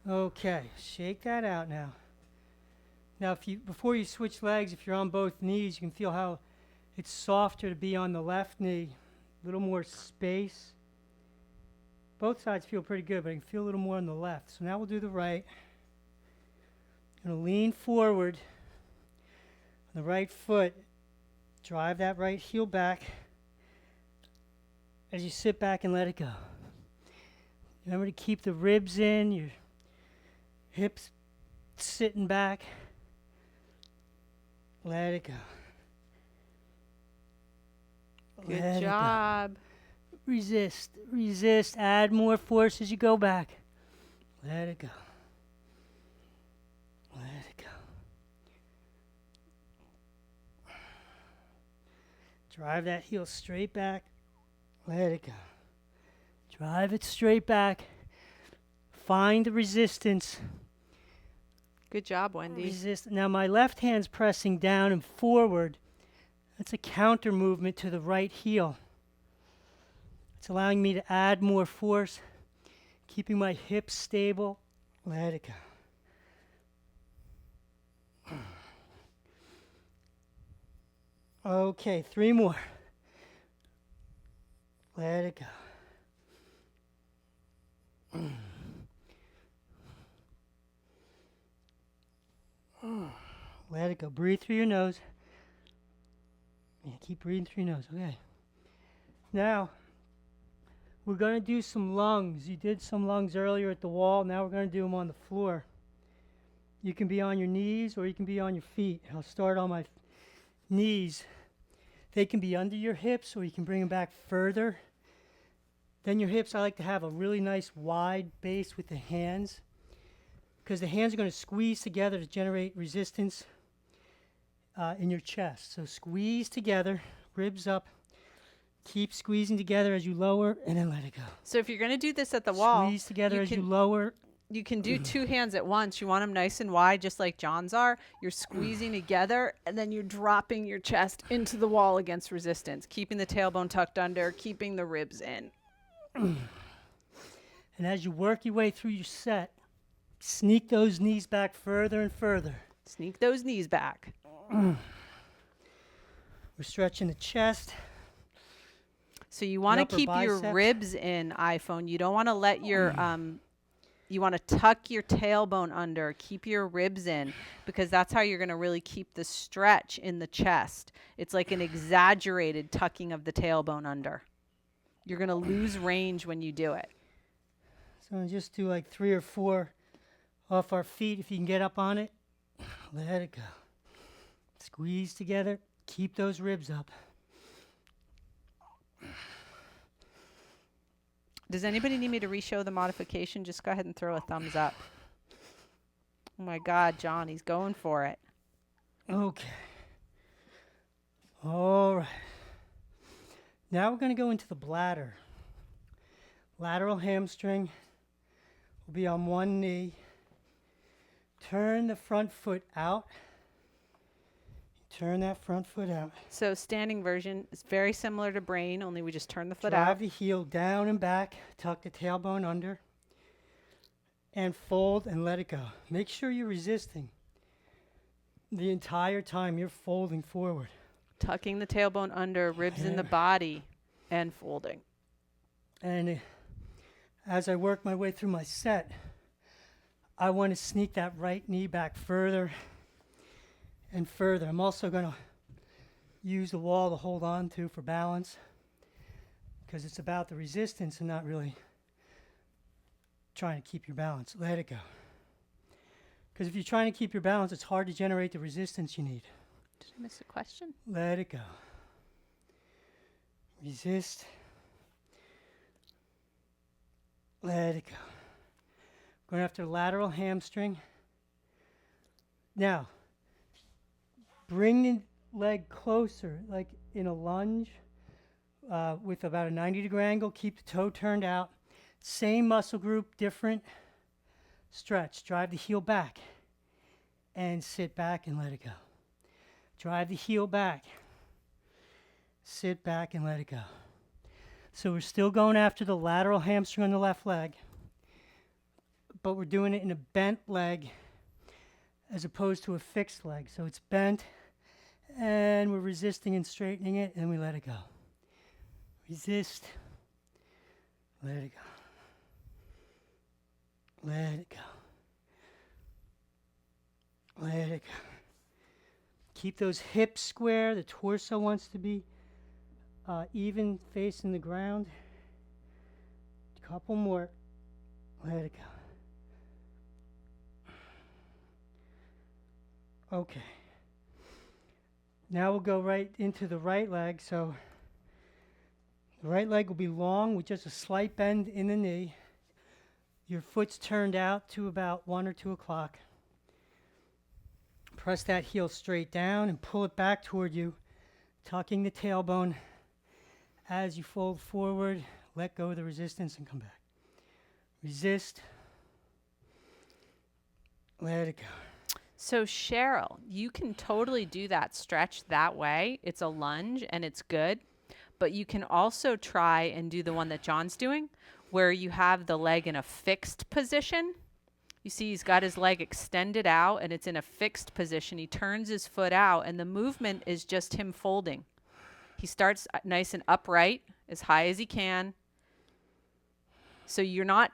Speaker 2: Okay, shake that out now. Now, before you switch legs, if you're on both knees, you can feel how It's softer to be on the left knee, a little more space. Both sides feel pretty good, but I can feel a little more on the left. So now we'll do the right. I'm going to lean forward on the right foot. Drive that right heel back as you sit back and let it go. Remember to keep the ribs in, your hips sitting back. Let it go.
Speaker 1: Good
Speaker 2: Let it go.
Speaker 1: job.
Speaker 2: Resist, resist, add more force as you go back. Let it go. Let it go. Drive that heel straight back. Let it go. Drive it straight back. Find the resistance.
Speaker 1: Good job, Wendy.
Speaker 2: Resist. Now my left hand's pressing down and forward. That's a counter movement to the right heel. It's allowing me to add more force, keeping my hips stable. Let it go. Okay, 3 more. Let it go. Let it go. Breathe through your nose. Yeah, keep breathing through your nose. Okay. Now, we're going to do some lungs. You did some lungs earlier at the wall. Now we're going to do them on the floor. You can be on your knees or you can be on your feet. I'll start on my knees. They can be under your hips or you can bring them back further. Then your hips, I like to have a really nice wide base with the hands, because the hands are going to squeeze together to generate resistance in your chest. So squeeze together, ribs up. Keep squeezing together as you lower, and then let it go.
Speaker 1: So if you're going to do this at the wall,
Speaker 2: Squeeze together as you lower.
Speaker 1: you can do 2 hands at once. You want them nice and wide, just like John's are. You're squeezing together, and then you're dropping your chest into the wall against resistance, keeping the tailbone tucked under, keeping the ribs in.
Speaker 2: And as you work your way through your set, sneak those knees back further and further.
Speaker 1: Sneak those knees back.
Speaker 2: We're stretching the chest.
Speaker 1: So you want to
Speaker 2: upper
Speaker 1: keep your
Speaker 2: biceps.
Speaker 1: ribs in, iPhone. You don't want to let your you want to tuck your tailbone under, keep your ribs in, because that's how you're going to really keep the stretch in the chest. It's like an exaggerated tucking of the tailbone under. You're going to lose range when you do it.
Speaker 2: So I'll just do like 3 or 4 off our feet. If you can get up on it, let it go. Squeeze together. Keep those ribs up.
Speaker 1: Does anybody need me to re-show the modification? Just go ahead and throw a thumbs up. Oh my God, John, he's going for it.
Speaker 2: Okay. All right. Now we're going to go into the bladder. Lateral hamstring. We'll be on one knee. Turn the front foot out. Turn that front foot out.
Speaker 1: So standing version is very similar to brain, only we just turn the foot
Speaker 2: Drive
Speaker 1: out.
Speaker 2: the heel down and back. Tuck the tailbone under. And fold and let it go. Make sure you're resisting the entire time you're folding forward.
Speaker 1: Tucking the tailbone under, ribs in the body, and folding.
Speaker 2: And as I work my way through my set, I want to sneak that right knee back further and further. I'm also going to use the wall to hold on to for balance, because it's about the resistance and not really trying to keep your balance. Let it go. Because if you're trying to keep your balance, it's hard to generate the resistance you need.
Speaker 1: Did I miss a question?
Speaker 2: Let it go. Resist. Let it go. Going after lateral hamstring. Now, bring the leg closer, like in a lunge, with about a 90-degree angle. Keep the toe turned out. Same muscle group, different stretch. Drive the heel back and sit back and let it go. Drive the heel back. Sit back and let it go. So we're still going after the lateral hamstring on the left leg, but we're doing it in a bent leg as opposed to a fixed leg. So it's bent And we're resisting and straightening it, and we let it go. Resist. Let it go. Let it go. Let it go. Keep those hips square. The torso wants to be even facing the ground. A couple more. Let it go. Okay. Now we'll go right into the right leg. So the right leg will be long with just a slight bend in the knee. Your foot's turned out to about 1 or 2 o'clock. Press that heel straight down and pull it back toward you, tucking the tailbone. As you fold forward, let go of the resistance and come back. Resist. Let it go.
Speaker 1: So Cheryl, you can totally do that stretch that way. It's a lunge and it's good. But you can also try and do the one that John's doing, where you have the leg in a fixed position. You see he's got his leg extended out and it's in a fixed position. He turns his foot out and the movement is just him folding. He starts nice and upright, as high as he can. So you're not,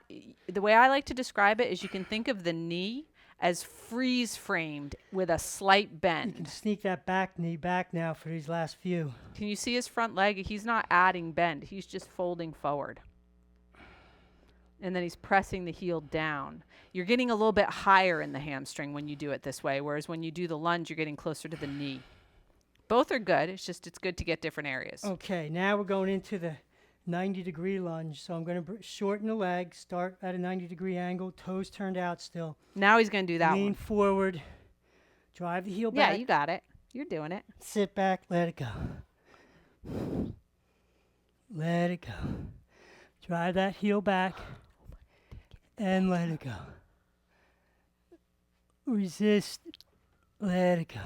Speaker 1: the way I like to describe it is you can think of the knee as freeze framed with a slight bend.
Speaker 2: You can sneak that back knee back now for these last few.
Speaker 1: Can you see his front leg? He's not adding bend. He's just folding forward. And then he's pressing the heel down. You're getting a little bit higher in the hamstring when you do it this way, whereas when you do the lunge, you're getting closer to the knee. Both are good. It's just it's good to get different areas.
Speaker 2: Okay, now we're going into the 90-degree lunge. So I'm going to shorten the leg, start at a 90-degree angle, toes turned out still.
Speaker 1: Now he's going to do that
Speaker 2: Lean
Speaker 1: one.
Speaker 2: forward, drive the heel back.
Speaker 1: Yeah, you got it. You're doing it.
Speaker 2: Sit back, let it go. Let it go. Drive that heel back and let it go. Resist, let it go.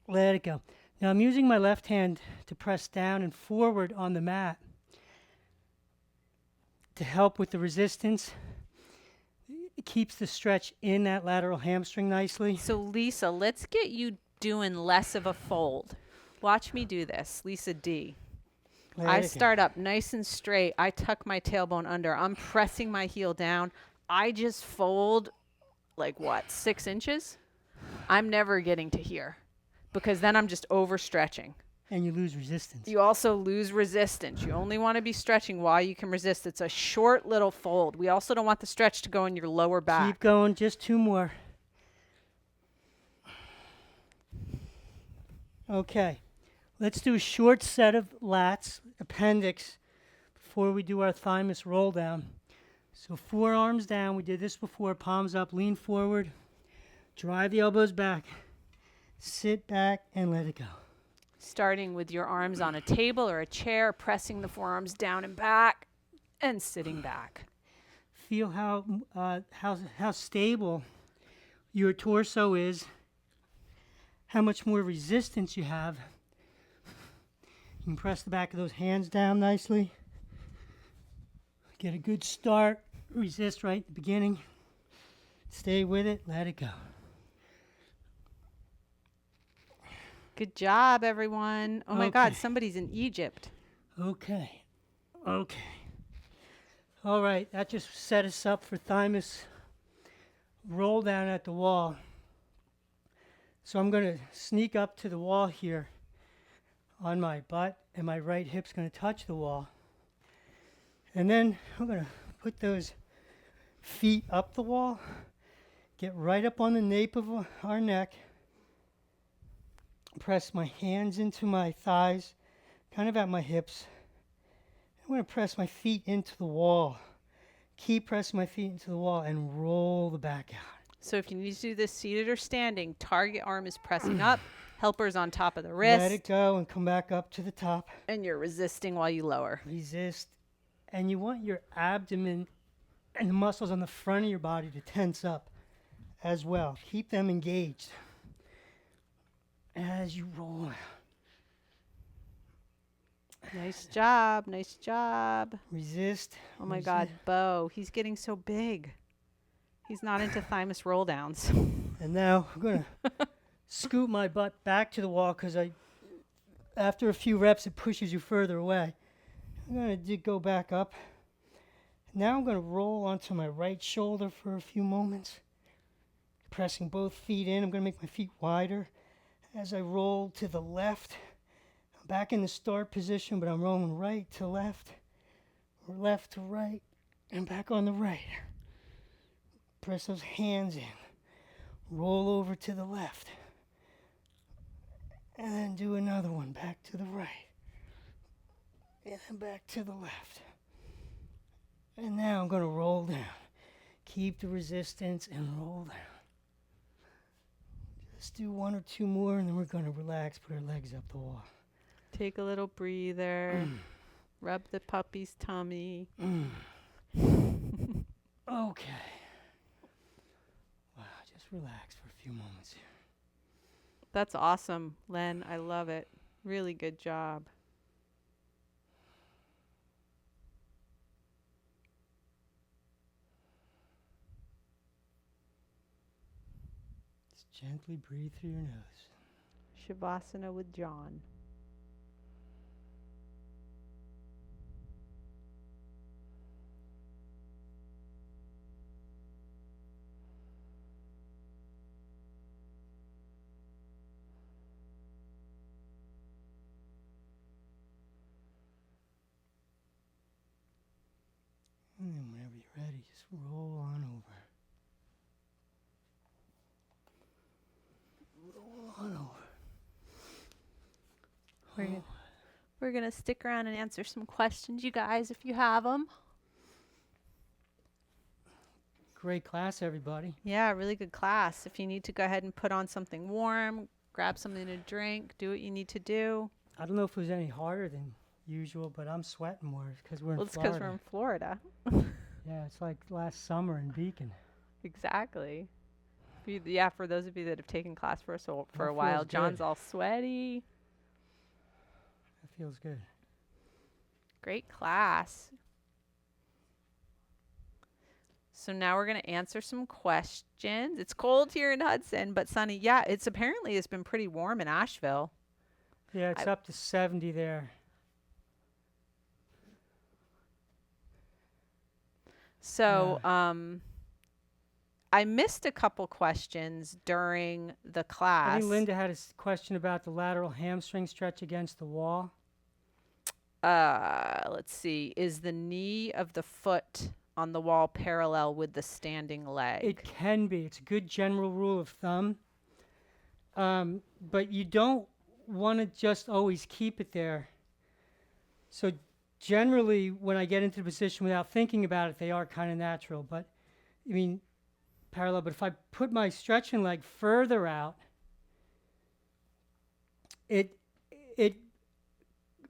Speaker 2: Let it go. Now I'm using my left hand to press down and forward on the mat to help with the resistance. It keeps the stretch in that lateral hamstring nicely.
Speaker 1: So Lisa, let's get you doing less of a fold. Watch me do this. Lisa D. I start up nice and straight. I tuck my tailbone under. I'm pressing my heel down. I just fold like what, 6 inches? I'm never getting to here because then I'm just overstretching.
Speaker 2: And you lose resistance.
Speaker 1: You also lose resistance. You only want to be stretching while you can resist. It's a short little fold. We also don't want the stretch to go in your lower back.
Speaker 2: Keep going, just 2 more. Okay, let's do a short set of lats, appendix, before we do our thymus roll down. So forearms down, we did this before, palms up, lean forward, drive the elbows back, sit back and let it go.
Speaker 1: Starting with your arms on a table or a chair, pressing the forearms down and back, and sitting back.
Speaker 2: Feel how stable your torso is, how much more resistance you have. You can press the back of those hands down nicely. Get a good start. Resist right at the beginning. Stay with it. Let it go.
Speaker 1: Good job, everyone. Oh my God, somebody's in Egypt.
Speaker 2: Okay. All right, that just set us up for thymus roll down at the wall. So I'm going to sneak up to the wall here on my butt, and my right hip's going to touch the wall. And then I'm going to put those feet up the wall, get right up on the nape of our neck, press my hands into my thighs, kind of at my hips. I'm going to press my feet into the wall. Keep pressing my feet into the wall and roll the back out.
Speaker 1: So if you need to do this seated or standing, target arm is pressing up, helper's on top of the wrist.
Speaker 2: Let it go and come back up to the top.
Speaker 1: And you're resisting while you lower.
Speaker 2: Resist. And you want your abdomen and the muscles on the front of your body to tense up as well. Keep them engaged as you roll out.
Speaker 1: Nice job. Nice job.
Speaker 2: Resist.
Speaker 1: Oh my God, Bo, he's getting so big. He's not into thymus roll downs.
Speaker 2: And now I'm going to scoot my butt back to the wall because after a few reps, it pushes you further away. I'm going to go back up. Now I'm going to roll onto my right shoulder for a few moments, pressing both feet in. I'm going to make my feet wider. As I roll to the left, I'm back in the start position, but I'm rolling right to left, or left to right, and back on the right. Press those hands in. Roll over to the left. And then do another one back to the right. And then back to the left. And now I'm going to roll down. Keep the resistance and roll down. Just do one or two more, and then we're going to relax, put our legs up the wall.
Speaker 1: Take a little breather. Rub the puppy's tummy.
Speaker 2: Okay. Wow, just relax for a few moments here.
Speaker 1: That's awesome, Len. I love it. Really good job.
Speaker 2: Just gently breathe through your nose.
Speaker 1: Shavasana with John.
Speaker 2: And then whenever you're ready, just roll on over. Roll on over.
Speaker 1: We're going to stick around and answer some questions, you guys, if you have them.
Speaker 2: Great class, everybody.
Speaker 1: Yeah, really good class. If you need to go ahead and put on something warm, grab something to drink, do what you need to do.
Speaker 2: I don't know if it was any harder than usual, but I'm sweating more because we're in
Speaker 1: Well, it's because
Speaker 2: Florida.
Speaker 1: we're in Florida.
Speaker 2: Yeah, it's like last summer in Beacon.
Speaker 1: Exactly. Yeah, for those of you that have taken class for us for
Speaker 2: That
Speaker 1: a while,
Speaker 2: feels
Speaker 1: John's
Speaker 2: good.
Speaker 1: all sweaty.
Speaker 2: That feels good.
Speaker 1: Great class. So now we're going to answer some questions. It's cold here in Hudson, but sunny. Yeah, it's been pretty warm in Asheville.
Speaker 2: Yeah, it's up to 70 there.
Speaker 1: So, I missed a couple questions during the class.
Speaker 2: I think Linda had a question about the lateral hamstring stretch against the wall.
Speaker 1: Let's see. Is the knee of the foot on the wall parallel with the standing leg?
Speaker 2: It can be. It's a good general rule of thumb. But you don't want to just always keep it there. So generally, when I get into the position without thinking about it, they are kind of natural. But, I mean, parallel. But if I put my stretching leg further out, it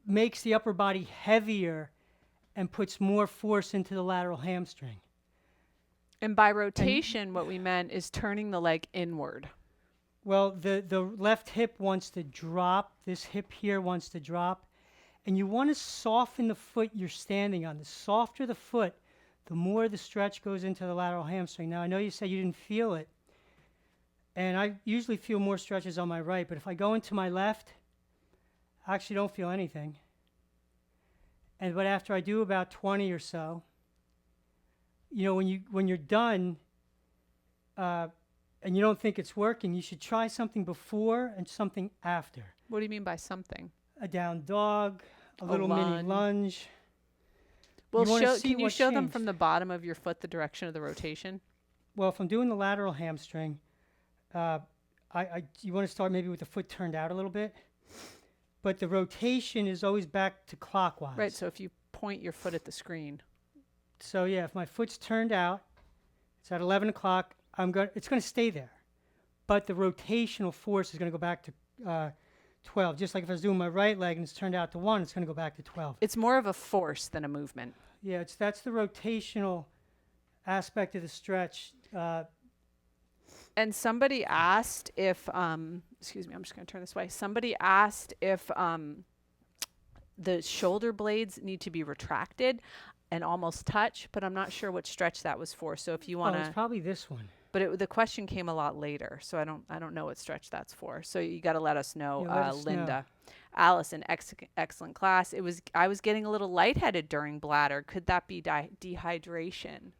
Speaker 2: makes the upper body heavier and puts more force into the lateral hamstring.
Speaker 1: And by rotation, what we meant is turning the leg inward.
Speaker 2: Well, the left hip wants to drop. This hip here wants to drop. And you want to soften the foot you're standing on. The softer the foot, the more the stretch goes into the lateral hamstring. Now, I know you said you didn't feel it. And I usually feel more stretches on my right. But if I go into my left, I actually don't feel anything. But after I do about 20 or so, you know, when you're done and you don't think it's working, you should try something before and something after.
Speaker 1: What do you mean by something?
Speaker 2: A down dog, a little mini lunge.
Speaker 1: Well, can you show them from the bottom of your foot the direction of the rotation?
Speaker 2: Well, if I'm doing the lateral hamstring, you want to start maybe with the foot turned out a little bit. But the rotation is always back to clockwise.
Speaker 1: Right, so if you point your foot at the screen.
Speaker 2: So yeah, if my foot's turned out, it's at 11 o'clock, it's going to stay there. But the rotational force is going to go back to 12. Just like if I was doing my right leg and it's turned out to 1, it's going to go back to 12.
Speaker 1: It's more of a force than a movement.
Speaker 2: Yeah, that's the rotational aspect of the stretch.
Speaker 1: And somebody asked if, excuse me, I'm just going to turn this way. Somebody asked if the shoulder blades need to be retracted and almost touch, but I'm not sure what stretch that was for. So if you want to...
Speaker 2: it's probably this one.
Speaker 1: but the question came a lot later, so I don't know what stretch that's for. So you got to let us know,
Speaker 2: Yeah, let us know.
Speaker 1: Linda. Allison, excellent class. I was getting a little lightheaded during bladder. Could that be dehydration?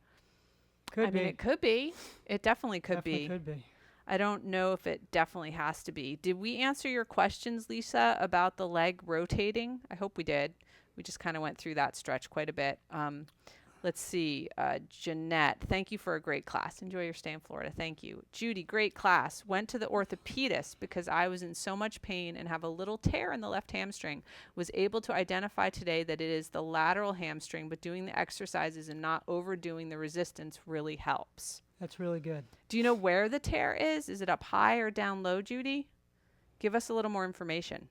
Speaker 2: Could
Speaker 1: I
Speaker 2: be.
Speaker 1: mean, it could be. It definitely could
Speaker 2: Definitely
Speaker 1: be.
Speaker 2: could be.
Speaker 1: I don't know if it definitely has to be. Did we answer your questions, Lisa, about the leg rotating? I hope we did. We just kind of went through that stretch quite a bit. Let's see. Jeanette, thank you for a great class. Enjoy your stay in Florida. Thank you. Judy, great class. Went to the orthopedist because I was in so much pain and have a little tear in the left hamstring. Was able to identify today that it is the lateral hamstring, but doing the exercises and not overdoing the resistance really helps.
Speaker 2: That's really good.
Speaker 1: Do you know where the tear is? Is it up high or down low, Judy? Give us a little more information.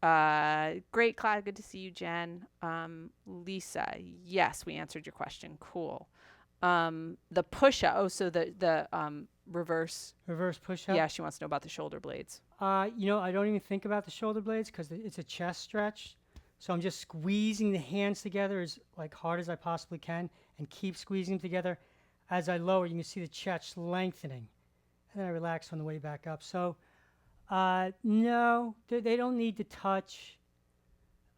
Speaker 1: Great class. Good to see you, Jen. Lisa, yes, we answered your question. Cool. The push-up. Oh, so the reverse.
Speaker 2: Reverse push-up.
Speaker 1: Yeah, she wants to know about the shoulder blades.
Speaker 2: I don't even think about the shoulder blades because it's a chest stretch. So I'm just squeezing the hands together as like hard as I possibly can and keep squeezing them together. As I lower, you can see the chest lengthening. And then I relax on the way back up. So, no, they don't need to touch.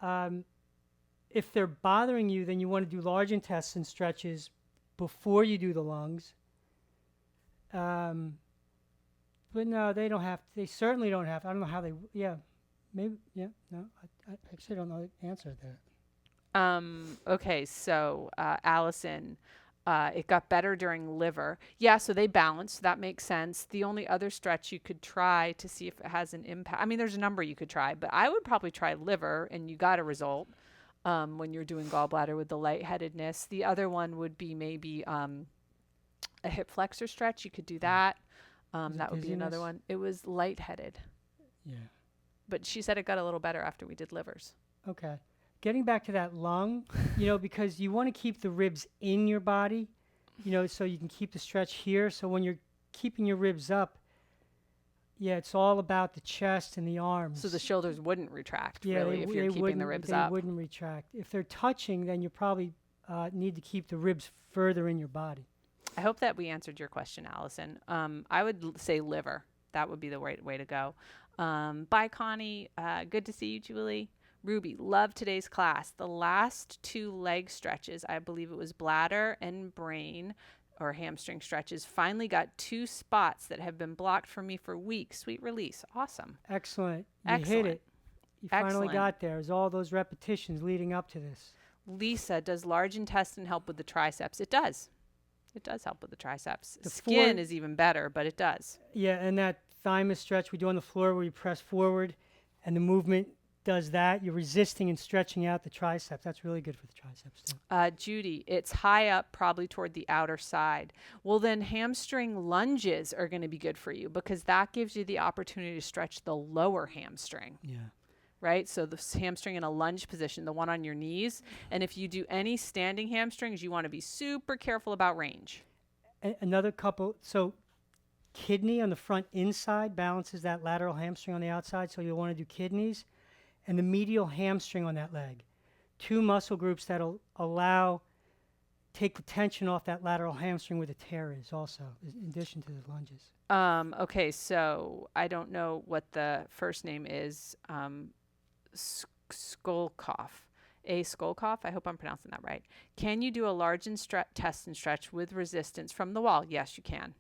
Speaker 2: If they're bothering you, then you want to do large intestine stretches before you do the lungs. But no, they don't have. They certainly don't have. I don't know how they. Yeah, maybe. Yeah, no, I actually don't know the answer to that.
Speaker 1: Okay, so Allison. It got better during liver. Yeah, so they balance. That makes sense. The only other stretch you could try to see if it has an impact. I mean, there's a number you could try, but I would probably try liver, and you got a result when you're doing gallbladder with the lightheadedness. The other one would be maybe a hip flexor stretch. You could do that. That would be another one. It was lightheaded.
Speaker 2: Yeah.
Speaker 1: But she said it got a little better after we did livers.
Speaker 2: Okay. Getting back to that lung, because you want to keep the ribs in your body, so you can keep the stretch here. So when you're keeping your ribs up, yeah, it's all about the chest and the arms.
Speaker 1: So the shoulders wouldn't retract, really, if you're keeping the ribs
Speaker 2: they
Speaker 1: up.
Speaker 2: They wouldn't retract. If they're touching, then you probably need to keep the ribs further in your body.
Speaker 1: I hope that we answered your question, Allison. I would say liver. That would be the right way to go. Bye, Connie. Good to see you, Julie. Ruby, love today's class. The last 2 leg stretches, I believe it was bladder and brain or hamstring stretches, finally got 2 spots that have been blocked for me for weeks. Sweet release. Awesome.
Speaker 2: Excellent.
Speaker 1: Excellent.
Speaker 2: You hit it. You finally
Speaker 1: Excellent.
Speaker 2: got there. There's all those repetitions leading up to this.
Speaker 1: Lisa, does large intestine help with the triceps? It does. It does help with the triceps.
Speaker 2: The
Speaker 1: Skin is even better, but it does.
Speaker 2: Yeah, and that thymus stretch we do on the floor where you press forward and the movement does that. You're resisting and stretching out the triceps. That's really good for the triceps too.
Speaker 1: Judy, it's high up, probably toward the outer side. Well, then hamstring lunges are going to be good for you because that gives you the opportunity to stretch the lower hamstring.
Speaker 2: Yeah.
Speaker 1: Right? So the hamstring in a lunge position, the one on your knees. And if you do any standing hamstrings, you want to be super careful about range.
Speaker 2: Another couple. So kidney on the front inside balances that lateral hamstring on the outside. So you'll want to do kidneys. And the medial hamstring on that leg. 2 muscle groups that'll take the tension off that lateral hamstring where the tear is also, in addition to the lunges.
Speaker 1: Okay, so I don't know what the first name is. Skolkoff. Skolkoff. I hope I'm pronouncing that right. Can you do a large intestine stretch with resistance from the wall? Yes, you can.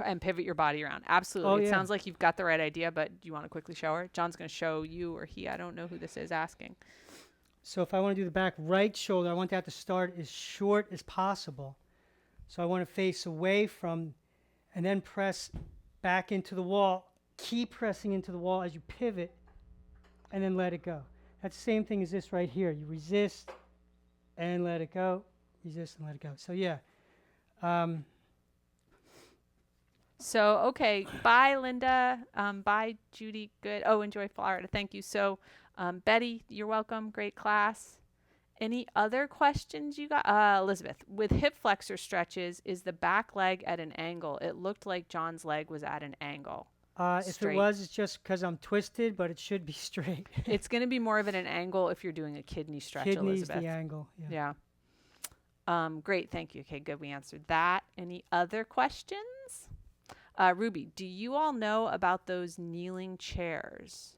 Speaker 1: And pivot your body around. Absolutely.
Speaker 2: Oh,
Speaker 1: it
Speaker 2: yeah.
Speaker 1: sounds like you've got the right idea, but do you want to quickly show her? John's going to show you or he. I don't know who this is asking.
Speaker 2: So if I want to do the back right shoulder, I want that to start as short as possible. So I want to face away from and then press back into the wall. Keep pressing into the wall as you pivot and then let it go. That's the same thing as this right here. You resist and let it go. Resist and let it go. So yeah.
Speaker 1: So, okay. Bye, Linda. Bye, Judy. Good. Oh, enjoy Florida. Thank you. So, Betty, you're welcome. Great class. Any other questions you got? Elizabeth, with hip flexor stretches, is the back leg at an angle? It looked like John's leg was at an angle.
Speaker 2: If it was, it's just because I'm twisted, but it should be straight.
Speaker 1: It's going to be more of an angle if you're doing a kidney stretch,
Speaker 2: Kidney's
Speaker 1: Elizabeth.
Speaker 2: the angle. Yeah.
Speaker 1: Great, thank you. Okay, good. We answered that. Any other questions? Ruby, do you all know about those kneeling chairs?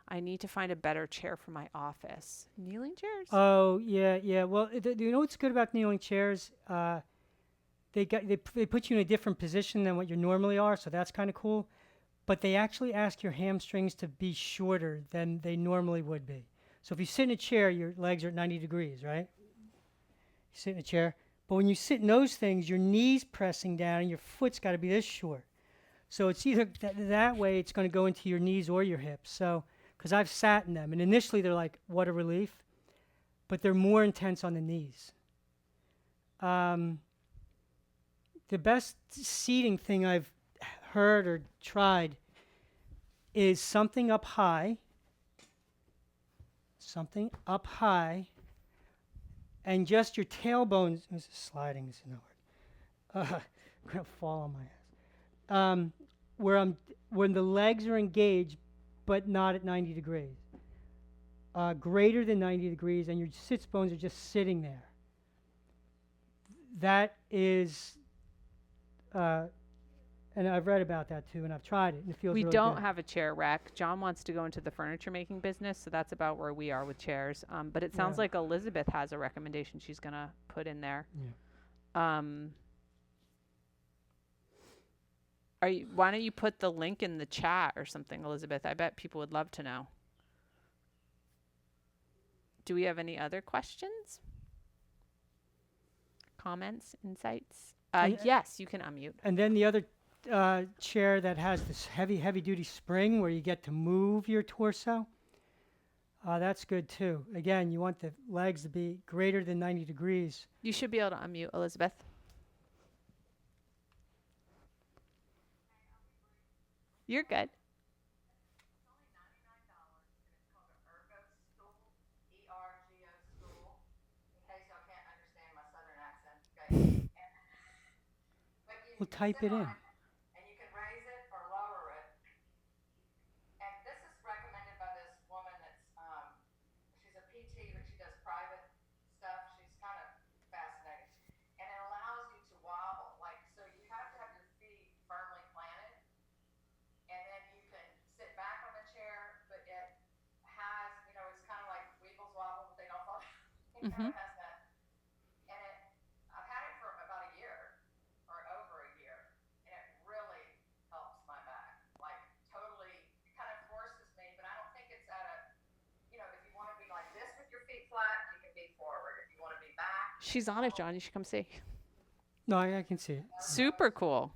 Speaker 1: I need to find a better chair for my office. Kneeling chairs?
Speaker 2: Oh, yeah, yeah. Well, you know what's good about kneeling chairs? They put you in a different position than what you normally are, so that's kind of cool. But they actually ask your hamstrings to be shorter than they normally would be. So if you sit in a chair, your legs are at 90 degrees, right? You sit in a chair. But when you sit in those things, your knees pressing down and your foot's got to be this short. So it's either that way it's going to go into your knees or your hips. So, because I've sat in them, and initially they're like, what a relief. But they're more intense on the knees. The best seating thing I've heard or tried is something up high, and just your tailbones. This is sliding. This is not working. I'm gonna fall on my ass. When the legs are engaged, but not at 90 degrees. Greater than 90 degrees, and your sits bones are just sitting there. That is, and I've read about that too, and I've tried it, and it feels
Speaker 1: We
Speaker 2: really
Speaker 1: don't
Speaker 2: good.
Speaker 1: have a chair rack. John wants to go into the furniture making business, so that's about where we are with chairs. But it sounds
Speaker 2: Yeah.
Speaker 1: like Elizabeth has a recommendation she's going to put in there.
Speaker 2: Yeah.
Speaker 1: Why don't you put the link in the chat or something, Elizabeth? I bet people would love to know. Do we have any other questions? Comments, insights? Yes, you can unmute.
Speaker 2: And then the other chair that has this heavy duty spring where you get to move your torso, that's good too. Again, you want the legs to be greater than 90 degrees.
Speaker 1: You should be able to unmute, Elizabeth. You're good.
Speaker 2: We'll type it in.
Speaker 3: And you can raise it or lower it. And this is recommended by this woman that's she's a PT, but she does private stuff. She's kind of fascinating. And it allows you to wobble. Like, so you have to have your feet firmly planted. And then you can sit back on the chair, but it has, it's kind of like Weebles wobble, but they don't fall down. It kind of has that. And I've had it for about a year or over a year. And it really helps my back. Like, totally, it kind of forces me, but I don't think it's at a, if you want to be like this with your feet flat, you can be forward. If you want to be back.
Speaker 1: She's on it, John. You should come see.
Speaker 2: No, I can see it.
Speaker 1: Super cool.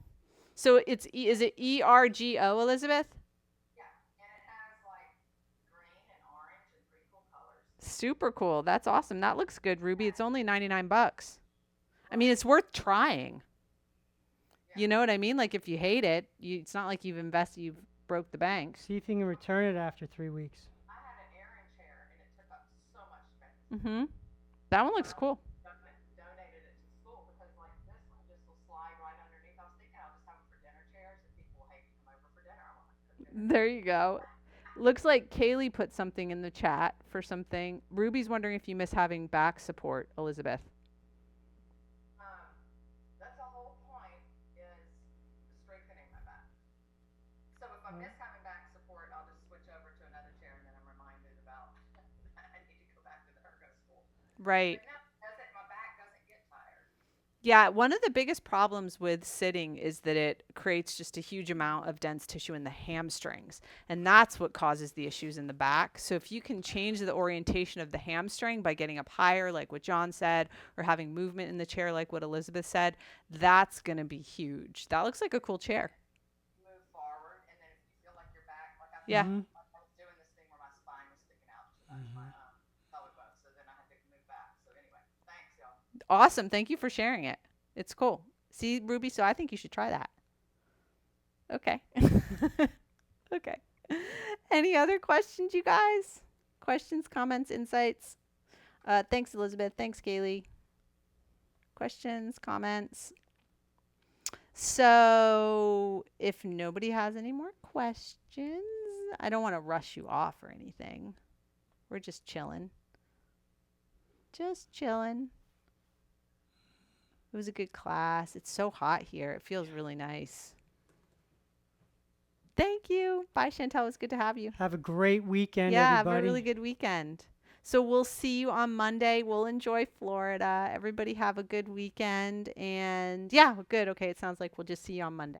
Speaker 1: So is it ERGO, Elizabeth?
Speaker 3: Yeah, and it has like green and orange and pretty cool colors.
Speaker 1: Super cool. That's awesome. That looks good, Ruby. It's only $99. I mean, it's worth trying. You know what I mean? Like, if you hate it, it's not like you've broke the bank.
Speaker 2: See if you can return it after 3 weeks.
Speaker 3: I had an Aaron chair and it took up so much space.
Speaker 1: Mm-hmm. That one looks cool.
Speaker 3: Donated it to school because like this one just will slide right underneath. I was thinking I'll just have them for dinner chairs and people will hate to come over for dinner. I want to cook dinner.
Speaker 1: There you go. Looks like Kaylee put something in the chat for something. Ruby's wondering if you miss having back support, Elizabeth.
Speaker 3: That's the whole point is strengthening my back. So if I miss having back support, I'll just switch over to another chair and then I'm reminded about I need to go back to the ergo school.
Speaker 1: Right.
Speaker 3: But no, my back doesn't get tired.
Speaker 1: Yeah, one of the biggest problems with sitting is that it creates just a huge amount of dense tissue in the hamstrings. And that's what causes the issues in the back. So if you can change the orientation of the hamstring by getting up higher, like what John said, or having movement in the chair, like what Elizabeth said, that's going to be huge. That looks like a cool chair.
Speaker 3: Move forward, and then if you feel like your back, like I
Speaker 1: Yeah.
Speaker 3: I was doing this thing where my spine was sticking out too much, my collarbone, so then I had to move back. So anyway, thanks, y'all.
Speaker 1: Awesome. Thank you for sharing it. It's cool. See, Ruby, so I think you should try that. Okay. Okay. Any other questions, you guys? Questions, comments, insights? Thanks, Elizabeth. Thanks, Kaylee. Questions, comments? So if nobody has any more questions, I don't want to rush you off or anything. We're just chilling. Just chilling. It was a good class. It's so hot here. It feels really nice. Thank you. Bye, Chantel. It was good to have you.
Speaker 2: Have a great weekend,
Speaker 1: Yeah,
Speaker 2: everybody.
Speaker 1: have a really good weekend. So we'll see you on Monday. We'll enjoy Florida. Everybody have a good weekend. And yeah, good. Okay, it sounds like we'll just see you on Monday.